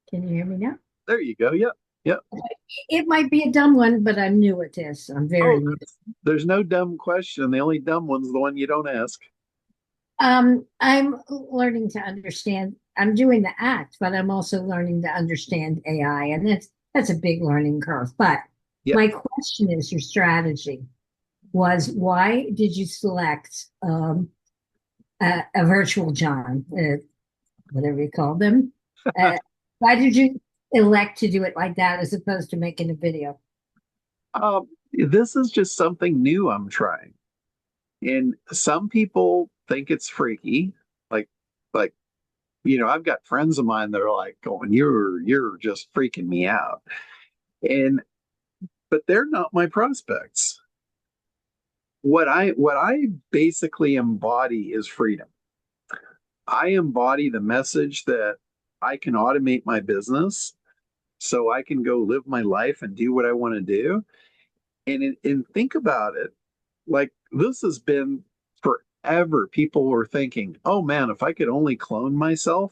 S5: Can you hear me now?
S1: There you go. Yep. Yep.
S5: It might be a dumb one, but I'm new at this. I'm very new.
S1: There's no dumb question. The only dumb one's the one you don't ask.
S5: I'm learning to understand. I'm doing the act, but I'm also learning to understand AI, and that's a big learning curve. But
S1: Yep.
S5: my question is, your strategy was, why did you select a virtual John, whatever you call them? Why did you elect to do it like that as opposed to making a video?
S1: This is just something new I'm trying. And some people think it's freaky. Like, I've got friends of mine that are like going, you're just freaking me out. But they're not my prospects. What I basically embody is freedom. I embody the message that I can automate my business so I can go live my life and do what I want to do. And think about it, like this has been forever. People were thinking, oh man, if I could only clone myself,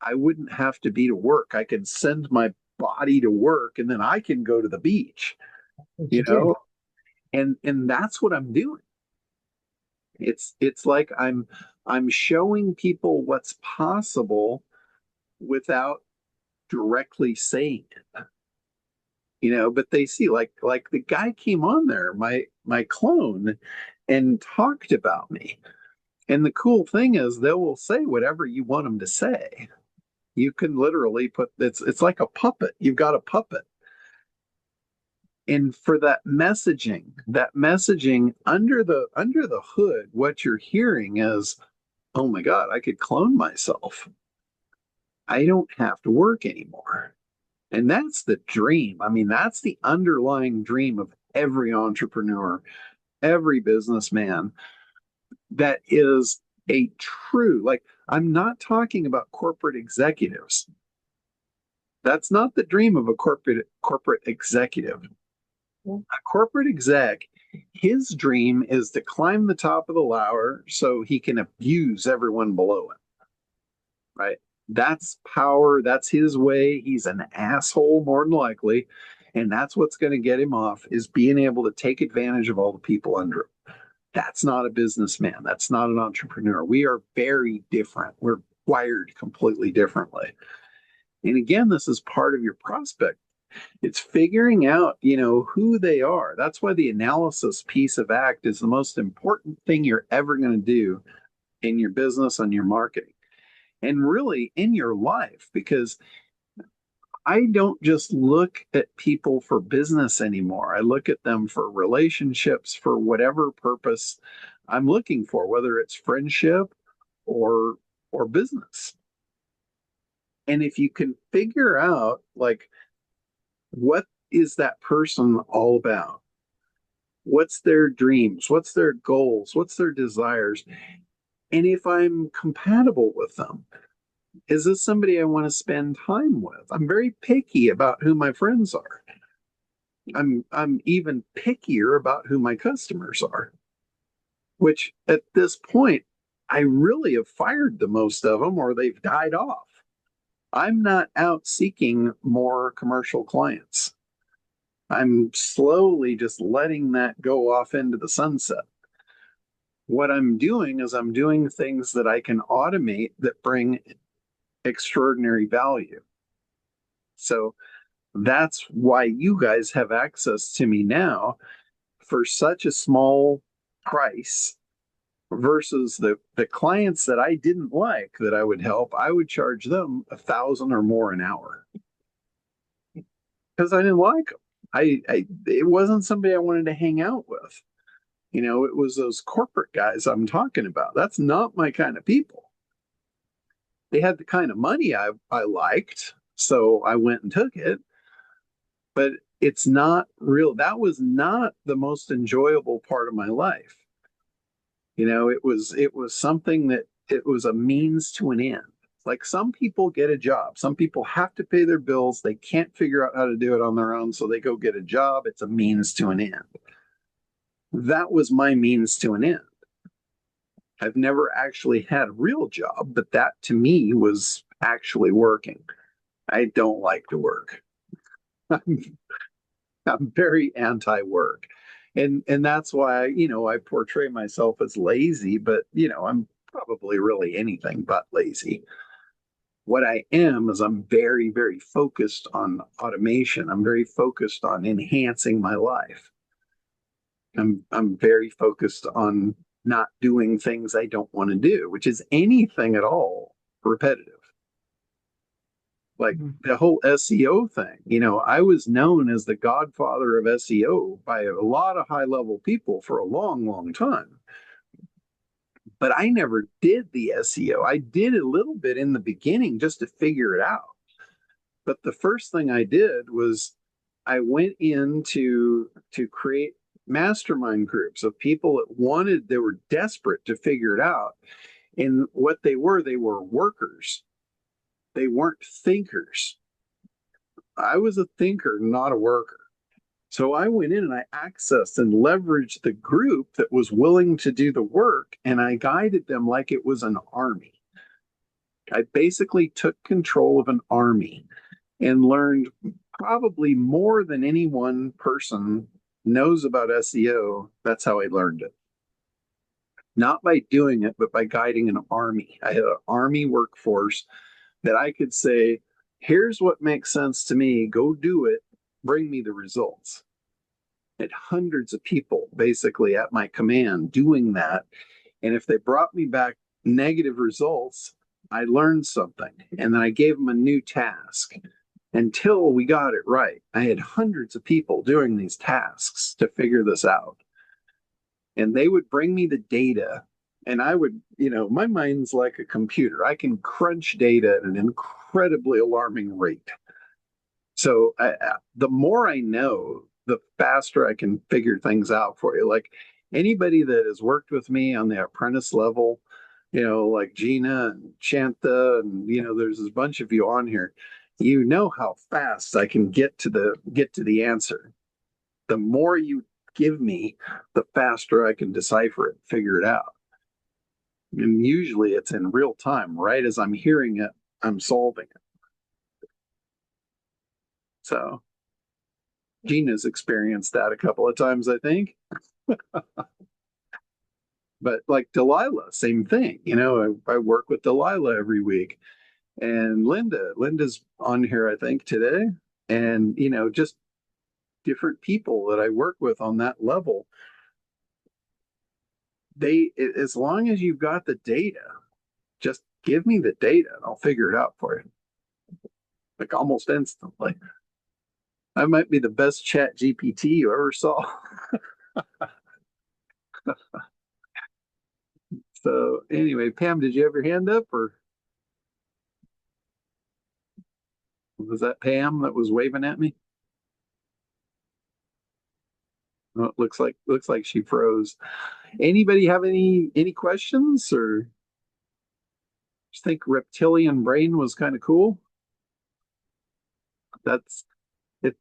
S1: I wouldn't have to be to work. I could send my body to work and then I can go to the beach, you know? And that's what I'm doing. It's like I'm showing people what's possible without directly saying it. But they see like the guy came on there, my clone, and talked about me. And the cool thing is they will say whatever you want them to say. You can literally put it's like a puppet. You've got a puppet. And for that messaging under the hood, what you're hearing is, oh my God, I could clone myself. I don't have to work anymore. And that's the dream. I mean, that's the underlying dream of every entrepreneur, every businessman that is a true, like, I'm not talking about corporate executives. That's not the dream of a corporate executive. A corporate exec, his dream is to climb the top of the ladder so he can abuse everyone below him. Right? That's power. That's his way. He's an asshole more than likely. And that's what's going to get him off, is being able to take advantage of all the people under him. That's not a businessman. That's not an entrepreneur. We are very different. We're wired completely differently. And again, this is part of your prospect It's figuring out, who they are. That's why the analysis piece of ACT is the most important thing you're ever going to do in your business and your marketing and really in your life, because I don't just look at people for business anymore. I look at them for relationships, for whatever purpose I'm looking for, whether it's friendship or business. And if you can figure out like what is that person all about? What's their dreams? What's their goals? What's their desires? And if I'm compatible with them, is this somebody I want to spend time with? I'm very picky about who my friends are. I'm even pickier about who my customers are, which at this point, I really have fired the most of them or they've died off. I'm not out seeking more commercial clients. I'm slowly just letting that go off into the sunset. What I'm doing is I'm doing things that I can automate that bring extraordinary value. So that's why you guys have access to me now for such a small price versus the clients that I didn't like that I would help. I would charge them 1,000 or more an hour because I didn't like them. It wasn't somebody I wanted to hang out with. It was those corporate guys I'm talking about. That's not my kind of people. They had the kind of money I liked, so I went and took it. But it's not real. That was not the most enjoyable part of my life. It was something that it was a means to an end. Like some people get a job. Some people have to pay their bills. They can't figure out how to do it on their own, so they go get a job. It's a means to an end. That was my means to an end. I've never actually had a real job, but that to me was actually working. I don't like to work. I'm very anti-work. And that's why, I portray myself as lazy, but I'm probably really anything but lazy. What I am is I'm very, very focused on automation. I'm very focused on enhancing my life. I'm very focused on not doing things I don't want to do, which is anything at all repetitive. Like the whole SEO thing, I was known as the godfather of SEO by a lot of high level people for a long, long time. But I never did the SEO. I did a little bit in the beginning just to figure it out. But the first thing I did was I went in to create mastermind groups of people they were desperate to figure it out. And what they were workers. They weren't thinkers. I was a thinker, not a worker. So I went in and I accessed and leveraged the group that was willing to do the work, and I guided them like it was an army. I basically took control of an army and learned probably more than any one person knows about SEO. That's how I learned it. Not by doing it, but by guiding an army. I had an army workforce that I could say, here's what makes sense to me, go do it, bring me the results. I had hundreds of people basically at my command doing that. And if they brought me back negative results, I learned something and then I gave them a new task until we got it right. I had hundreds of people doing these tasks to figure this out. And they would bring me the data, and I would, my mind's like a computer. I can crunch data at an incredibly alarming rate. So the more I know, the faster I can figure things out for you. Like anybody that has worked with me on the apprentice level, like Gina and Shanta, and there's a bunch of you on here. You know how fast I can get to the answer. The more you give me, the faster I can decipher it, figure it out. And usually it's in real time, right as I'm hearing it, I'm solving it. So Gina's experienced that a couple of times, I think. But like Delilah, same thing. I work with Delilah every week. And Linda's on here, I think, today. And, just different people that I work with on that level, as long as you've got the data, just give me the data and I'll figure it out for you. Like almost instantly. I might be the best chat GPT you ever saw. So anyway, Pam, did you have your hand up, or was that Pam that was waving at me? Oh, it looks like she froze. Anybody have any questions, or just think reptilian brain was kind of cool? That's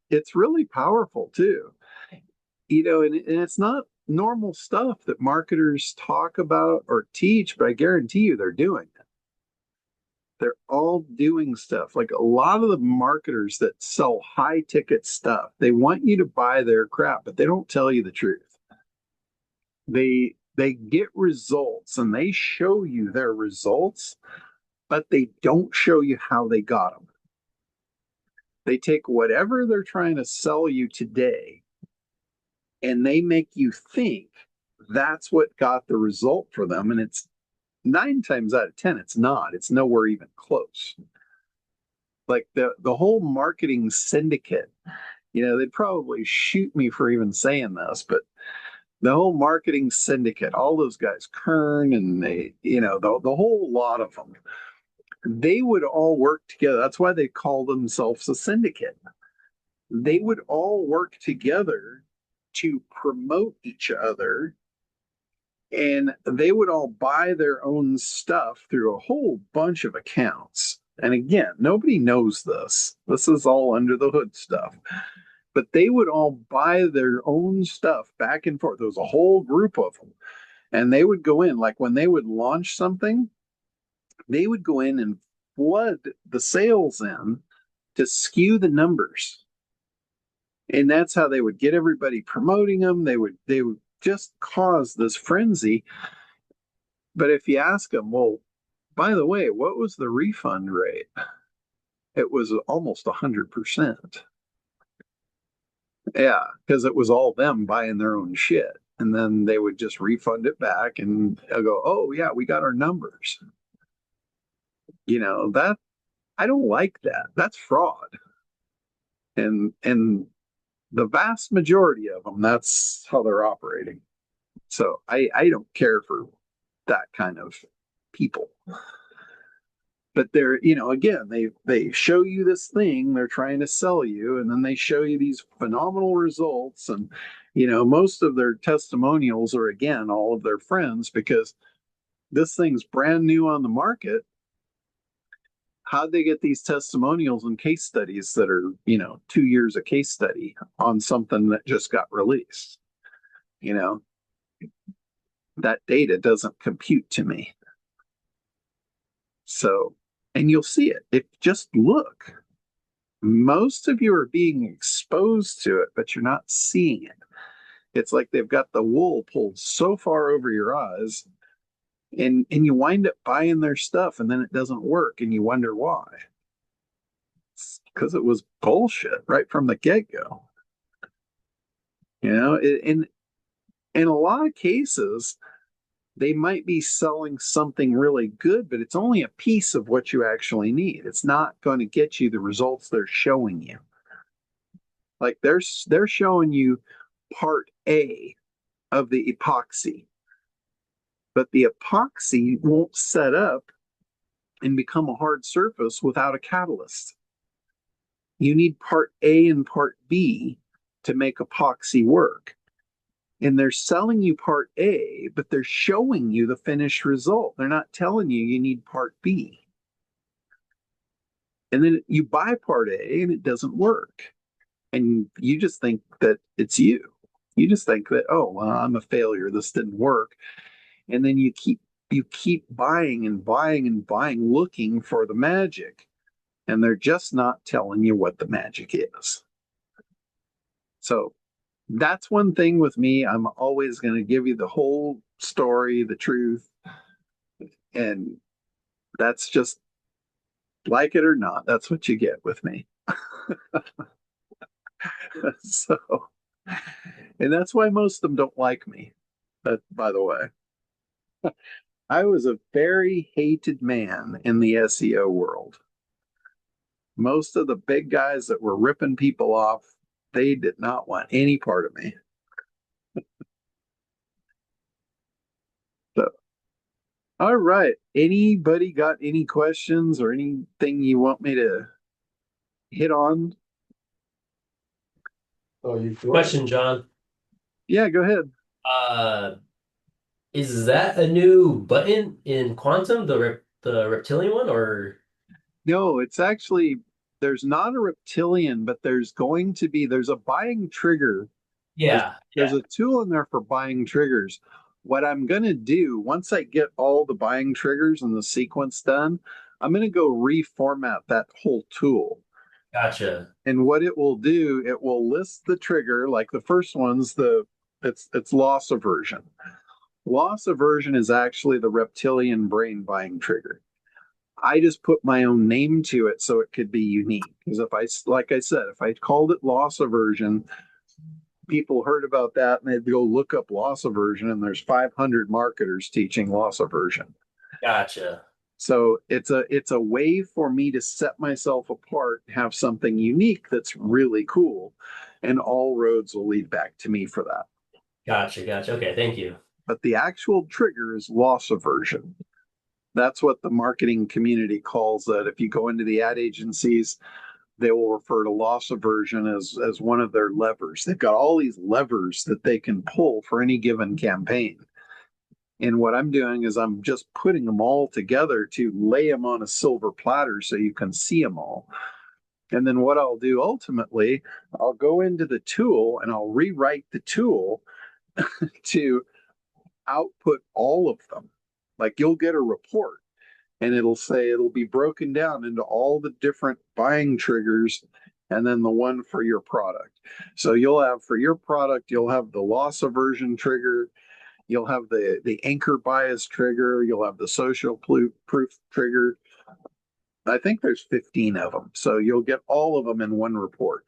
S1: it's really powerful too. And it's not normal stuff that marketers talk about or teach, but I guarantee you they're doing it. They're all doing stuff. Like a lot of the marketers that sell high ticket stuff, they want you to buy their crap, but they don't tell you the truth. They get results and they show you their results, but they don't show you how they got them. They take whatever they're trying to sell you today and they make you think that's what got the result for them. And it's 9 times out of 10, it's not. It's nowhere even close. Like the whole marketing syndicate, they'd probably shoot me for even saying this, but the whole marketing syndicate, all those guys, Kern and the whole lot of them, they would all work together. That's why they call themselves a syndicate. They would all work together to promote each other, and they would all buy their own stuff through a whole bunch of accounts. And again, nobody knows this. This is all under the hood stuff. But they would all buy their own stuff back and forth. There was a whole group of them. And they would go in, like when they would launch something, they would go in and flood the sales in to skew the numbers. And that's how they would get everybody promoting them. They would just cause this frenzy. But if you ask them, well, by the way, what was the refund rate? It was almost 100%. Yeah, because it was all them buying their own shit. And then they would just refund it back and they'll go, oh, yeah, we got our numbers. That I don't like that. That's fraud. And the vast majority of them, that's how they're operating. So I don't care for that kind of people. But they're, again, they show you this thing they're trying to sell you, and then they show you these phenomenal results. And, most of their testimonials are, again, all of their friends, because this thing's brand new on the market. How'd they get these testimonials and case studies that are, 2 years a case study on something that just got released? That data doesn't compute to me. So, and you'll see it. If just look, most of you are being exposed to it, but you're not seeing it. It's like they've got the wool pulled so far over your eyes, and you wind up buying their stuff, and then it doesn't work, and you wonder why. It's because it was bullshit right from the get-go. In a lot of cases, they might be selling something really good, but it's only a piece of what you actually need. It's not going to get you the results they're showing you. Like they're showing you part A of the epoxy, but the epoxy won't set up and become a hard surface without a catalyst. You need part A and part B to make epoxy work. And they're selling you part A, but they're showing you the finished result. They're not telling you need part B. And then you buy part A and it doesn't work. And you just think that it's you. You just think that, oh, well, I'm a failure. This didn't work. And then you keep buying and buying and buying, looking for the magic. And they're just not telling you what the magic is. So that's one thing with me. I'm always going to give you the whole story, the truth. And that's just, like it or not, that's what you get with me. So, and that's why most of them don't like me. But by the way, I was a very hated man in the SEO world. Most of the big guys that were ripping people off, they did not want any part of me. So, all right. Anybody got any questions or anything you want me to hit on?
S6: Oh, you question, John.
S1: Yeah, go ahead.
S6: Uh, is that a new button in Quantum, the reptilian one, or
S1: No, it's actually, there's not a reptilian, but there's a buying trigger. There's,
S6: yeah,
S1: there's
S6: yeah,
S1: a tool in there for buying triggers. What I'm going to do, once I get all the buying triggers and the sequence done, I'm going to go reformat that whole tool.
S6: gotcha.
S1: And what it will do, it will list the trigger, like the first one's it's loss aversion. Loss aversion is actually the reptilian brain buying trigger. I just put my own name to it so it could be unique. Because like I said, if I called it loss aversion, people heard about that and they'd go look up loss aversion, and there's 500 marketers teaching loss aversion.
S6: Gotcha.
S1: So it's a way for me to set myself apart, have something unique that's really cool, and all roads will lead back to me for that.
S6: Gotcha. Okay, thank you.
S1: But the actual trigger is loss aversion. That's what the marketing community calls it. If you go into the ad agencies, they will refer to loss aversion as one of their levers. They've got all these levers that they can pull for any given campaign. And what I'm doing is I'm just putting them all together to lay them on a silver platter so you can see them all. And then what I'll do ultimately, I'll go into the tool and I'll rewrite the tool to output all of them. Like you'll get a report and it'll be broken down into all the different buying triggers and then the one for your product. So for your product, you'll have the loss aversion trigger, you'll have the anchor bias trigger, you'll have the social proof trigger. I think there's 15 of them. So you'll get all of them in one report.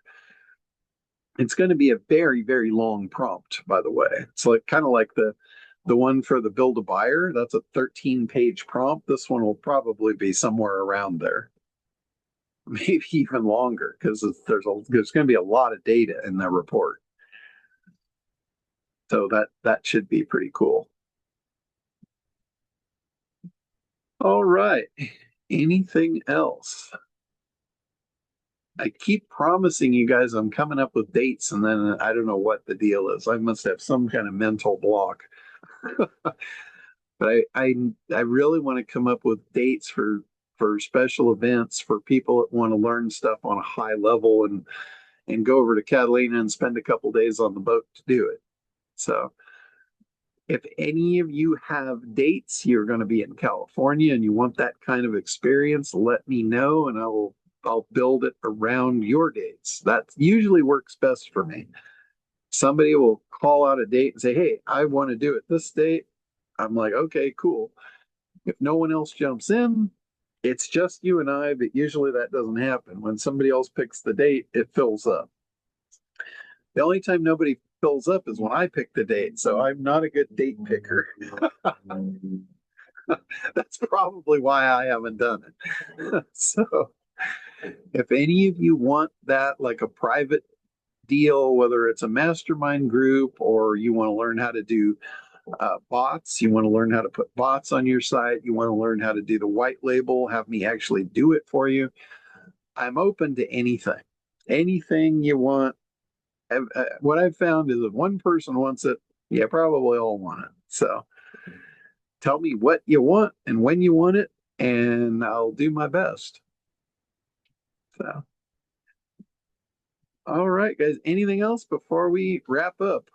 S1: It's going to be a very, very long prompt, by the way. It's like kind of like the one for the build a buyer. That's a 13-page prompt. This one will probably be somewhere around there, maybe even longer, because there's going to be a lot of data in the report. So that should be pretty cool. All right. Anything else? I keep promising you guys I'm coming up with dates, and then I don't know what the deal is. I must have some kind of mental block. But I really want to come up with dates for special events for people that want to learn stuff on a high level and go over to Catalina and spend a couple days on the boat to do it. So if any of you have dates, you're going to be in California and you want that kind of experience, let me know and I'll build it around your dates. That usually works best for me. Somebody will call out a date and say, "Hey, I want to do it this date." I'm like, "Okay, cool." If no one else jumps in, it's just you and I, but usually that doesn't happen. When somebody else picks the date, it fills up. The only time nobody fills up is when I pick the date. So I'm not a good date picker. That's probably why I haven't done it. So if any of you want that, like a private deal, whether it's a mastermind group or you want to learn how to do bots, you want to learn how to put bots on your site, you want to learn how to do the white label, have me actually do it for you, I'm open to anything. Anything you want. What I've found is if one person wants it, you probably all want it. So tell me what you want and when you want it, and I'll do my best. So, all right, guys. Anything else before we wrap up?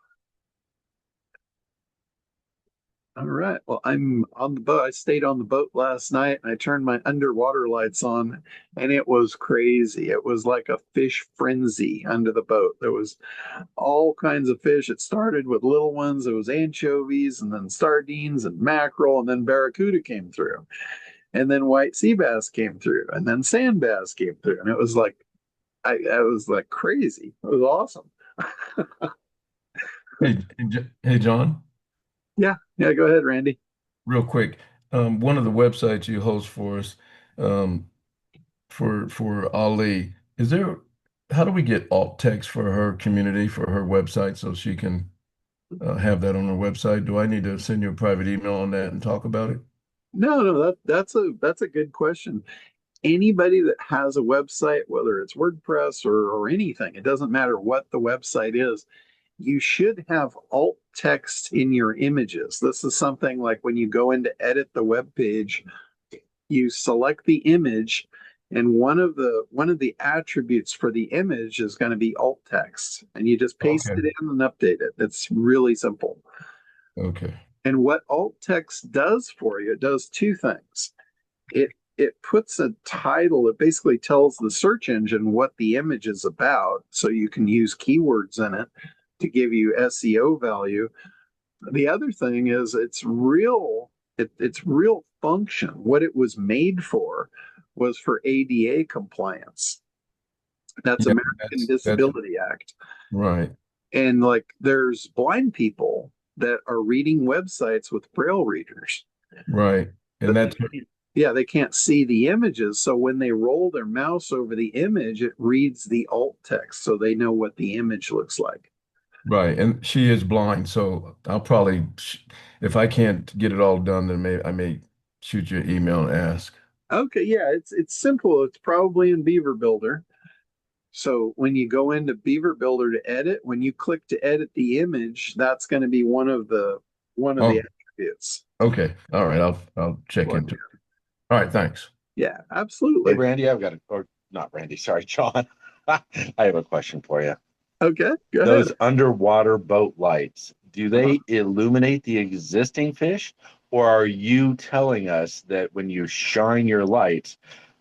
S1: All right. Well, I'm on the boat. I stayed on the boat last night and I turned my underwater lights on and it was crazy. It was like a fish frenzy under the boat. There was all kinds of fish. It started with little ones. It was anchovies and then sardines and mackerel and then barracuda came through. And then white sea bass came through and then sand bass came through. And it was like I was like crazy. It was awesome.
S2: Hey, John,
S1: Yeah, yeah, go ahead, Randy.
S2: real quick. One of the websites you host for us, um, for Ali, is there, how do we get alt text for her community, for her website so she can have that on her website? Do I need to send you a private email on that and talk about it?
S1: No, no, that's a good question. Anybody that has a website, whether it's WordPress or anything, it doesn't matter what the website is, you should have alt text in your images. This is something like when you go in to edit the web page, you select the image, and one of the attributes for the image is going to be alt text, and you just paste
S2: Okay.
S1: it in and update it. It's really simple.
S2: Okay.
S1: And what alt text does for you, it does two things. It puts a title, it basically tells the search engine what the image is about, so you can use keywords in it to give you SEO value. The other thing is it's real function. What it was made for was for ADA compliance. That's
S2: Yeah,
S1: American
S2: that's
S1: Disability Act.
S2: right.
S1: And like there's blind people that are reading websites with braille readers,
S2: Right. And
S1: but
S2: that's
S1: yeah, they can't see the images. So when they roll their mouse over the image, it reads the alt text so they know what the image looks like.
S2: right. And she is blind, so I'll probably, if I can't get it all done, then I may shoot you an email and ask.
S1: Okay, yeah, it's simple. It's probably in Beaver Builder. So when you go into Beaver Builder to edit, when you click to edit the image, that's going to be one of the
S2: Oh,
S1: attributes.
S2: okay. All right. I'll check
S1: Plug
S2: into it. All right. Thanks.
S1: Yeah,
S7: Hey,
S1: absolutely.
S7: Randy, I've got a, or not Randy, sorry, John. I have a question for you.
S1: Okay, go ahead.
S7: Those underwater boat lights, do
S1: Uh-huh.
S7: they illuminate the existing fish, or are you telling us that when you shine your lights,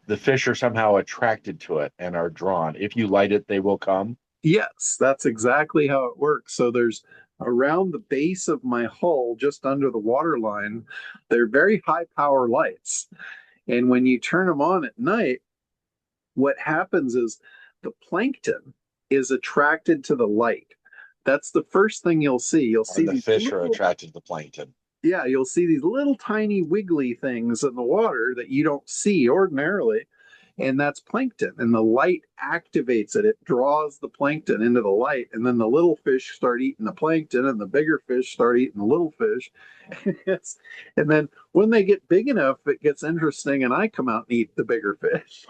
S7: the fish are somehow attracted to it and are drawn? If you light it, they will come?
S1: Yes, that's exactly how it works. So there's around the base of my hull, just under the water line, they're very high power lights. And when you turn them on at night, what happens is the plankton is attracted to the light. That's the first thing you'll see. You'll
S7: Or
S1: see
S7: the
S1: these
S7: fish are
S1: little,
S7: attracted to the plankton?
S1: yeah, you'll see these little tiny wiggly things in the water that you don't see ordinarily. And that's plankton. And the light activates it. It draws the plankton into the light. And then the little fish start eating the plankton, and the bigger fish start eating the little fish. And then when they get big enough, it gets interesting, and I come out and eat the bigger fish.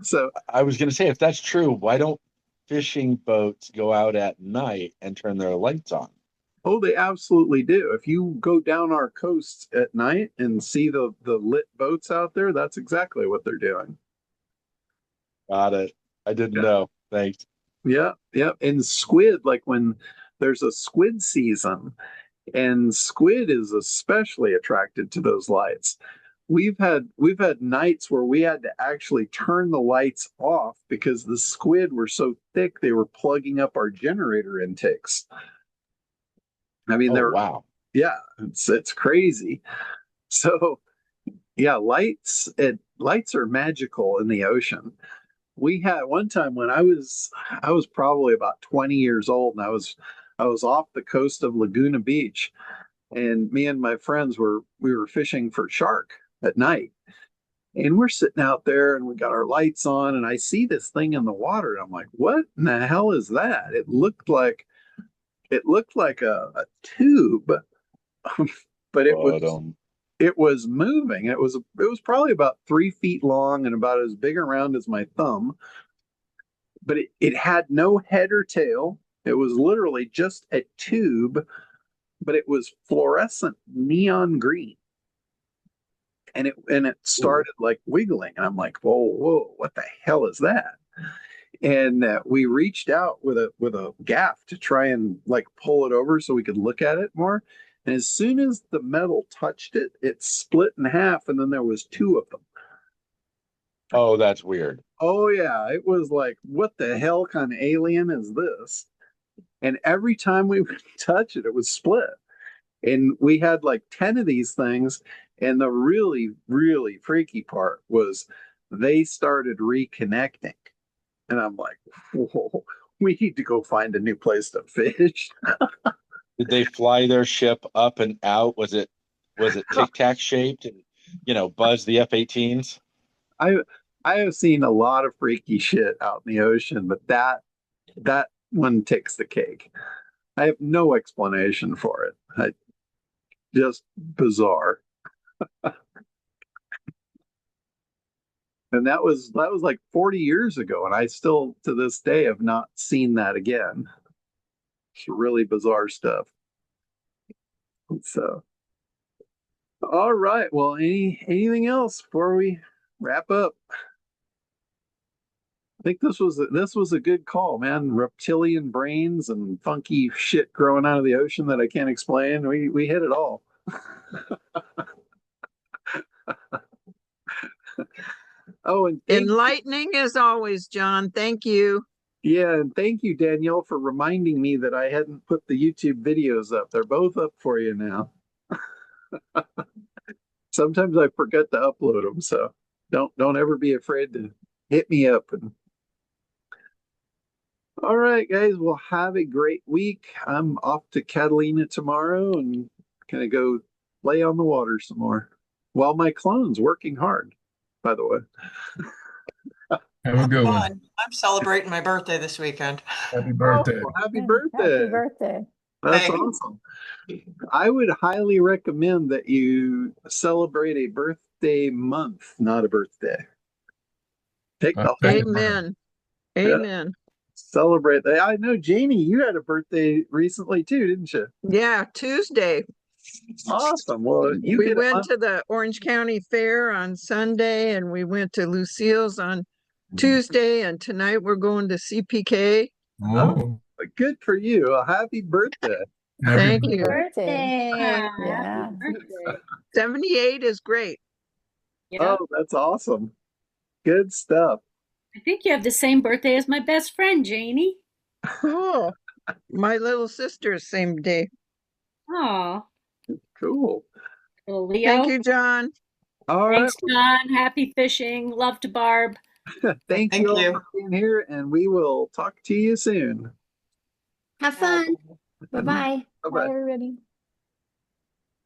S1: So
S7: I was going to say, if that's true, why don't fishing boats go out at night and turn their lights on?
S1: oh, they absolutely do. If you go down our coast at night and see the lit boats out there, that's exactly what they're doing.
S7: Got it. I didn't
S1: Yeah,
S7: know. Thanks.
S1: yeah, yeah. And squid, like when there's a squid season, and squid is especially attracted to those lights. We've had nights where we had to actually turn the lights off because the squid were so thick they were plugging up our generator intakes. I mean,
S7: Oh,
S1: they're
S7: wow.
S1: yeah, it's crazy. So yeah, lights are magical in the ocean. We had one time when I was probably about 20 years old, and I was off the coast of Laguna Beach, and me and my friends we were fishing for shark at night. And we're sitting out there and we got our lights on, and I see this thing in the water, and I'm like, what in the hell is that? It looked like a tube, but it was
S7: But
S1: it was moving. It was probably about 3 feet long and about as big around as my thumb, but it had no head or tail. It was literally just a tube, but it was fluorescent neon green. And it
S7: ooh.
S1: started like wiggling, and I'm like, whoa, what the hell is that? And we reached out with a gaff to try and like pull it over so we could look at it more. And as soon as the metal touched it, it split in half, and then there was two of them.
S7: Oh, that's weird.
S1: Oh yeah, it was like, what the hell kind of alien is this? And every time we would touch it, it would split. And we had like 10 of these things. And the really, really freaky part was they started reconnecting. And I'm like, whoa, we need to go find a new place to fish.
S7: Did they fly their ship up and out? Was it tic tac shaped and buzz the F-18s?
S1: I I have seen a lot of freaky shit out in the ocean, but that one takes the cake. I have no explanation for it. Just bizarre. And that was like 40 years ago, and I still to this day have not seen that again. It's really bizarre stuff. So, all right. Well, anything else before we wrap up? I think this was a good call, man. Reptilian brains and funky shit growing out of the ocean that I can't explain. We hit it all. Oh, and
S8: Enlightening as always, John. Thank you.
S1: yeah, and thank you, Danielle, for reminding me that I hadn't put the YouTube videos up. They're both up for you now. Sometimes I forget to upload them, so don't ever be afraid to hit me up. And all right, guys, well, have a great week. I'm off to Catalina tomorrow and gonna go lay on the water some more while my clone's working hard, by the way.
S2: Have a good one.
S9: Fun. I'm celebrating my birthday this weekend.
S2: Happy birthday.
S1: Oh, happy
S10: Happy
S1: birthday.
S10: birthday.
S1: That's
S9: Thanks.
S1: awesome. I would highly recommend that you celebrate a birthday month, not a birthday. Take the
S2: Thank
S1: whole
S2: you.
S8: Amen.
S1: Yeah.
S8: Amen.
S1: celebrate that. I know, Janie, you had a birthday recently too, didn't you?
S8: Yeah, Tuesday.
S1: Awesome. Well, you
S8: We
S1: get
S8: went to the Orange County Fair on Sunday and we went to Lucille's on Tuesday, and tonight we're going to CPK.
S2: Oh,
S1: good for you. A happy birthday.
S2: happy
S8: Thank
S2: birthday.
S8: you.
S10: Birthday. Yeah.
S8: 78 is great.
S11: Yeah.
S1: Oh, that's awesome. Good stuff.
S11: I think you have the same birthday as my best friend, Janie.
S8: Cool. My little sister's same day.
S11: Oh,
S1: Cool.
S11: little Leo.
S8: Thank you, John.
S1: All right.
S11: Thanks, John. Happy fishing. Love to Barb.
S1: Thank you all for being here, and we will talk to you soon.
S10: Have fun. Bye-bye.
S1: Bye-bye.
S10: Bye, everybody.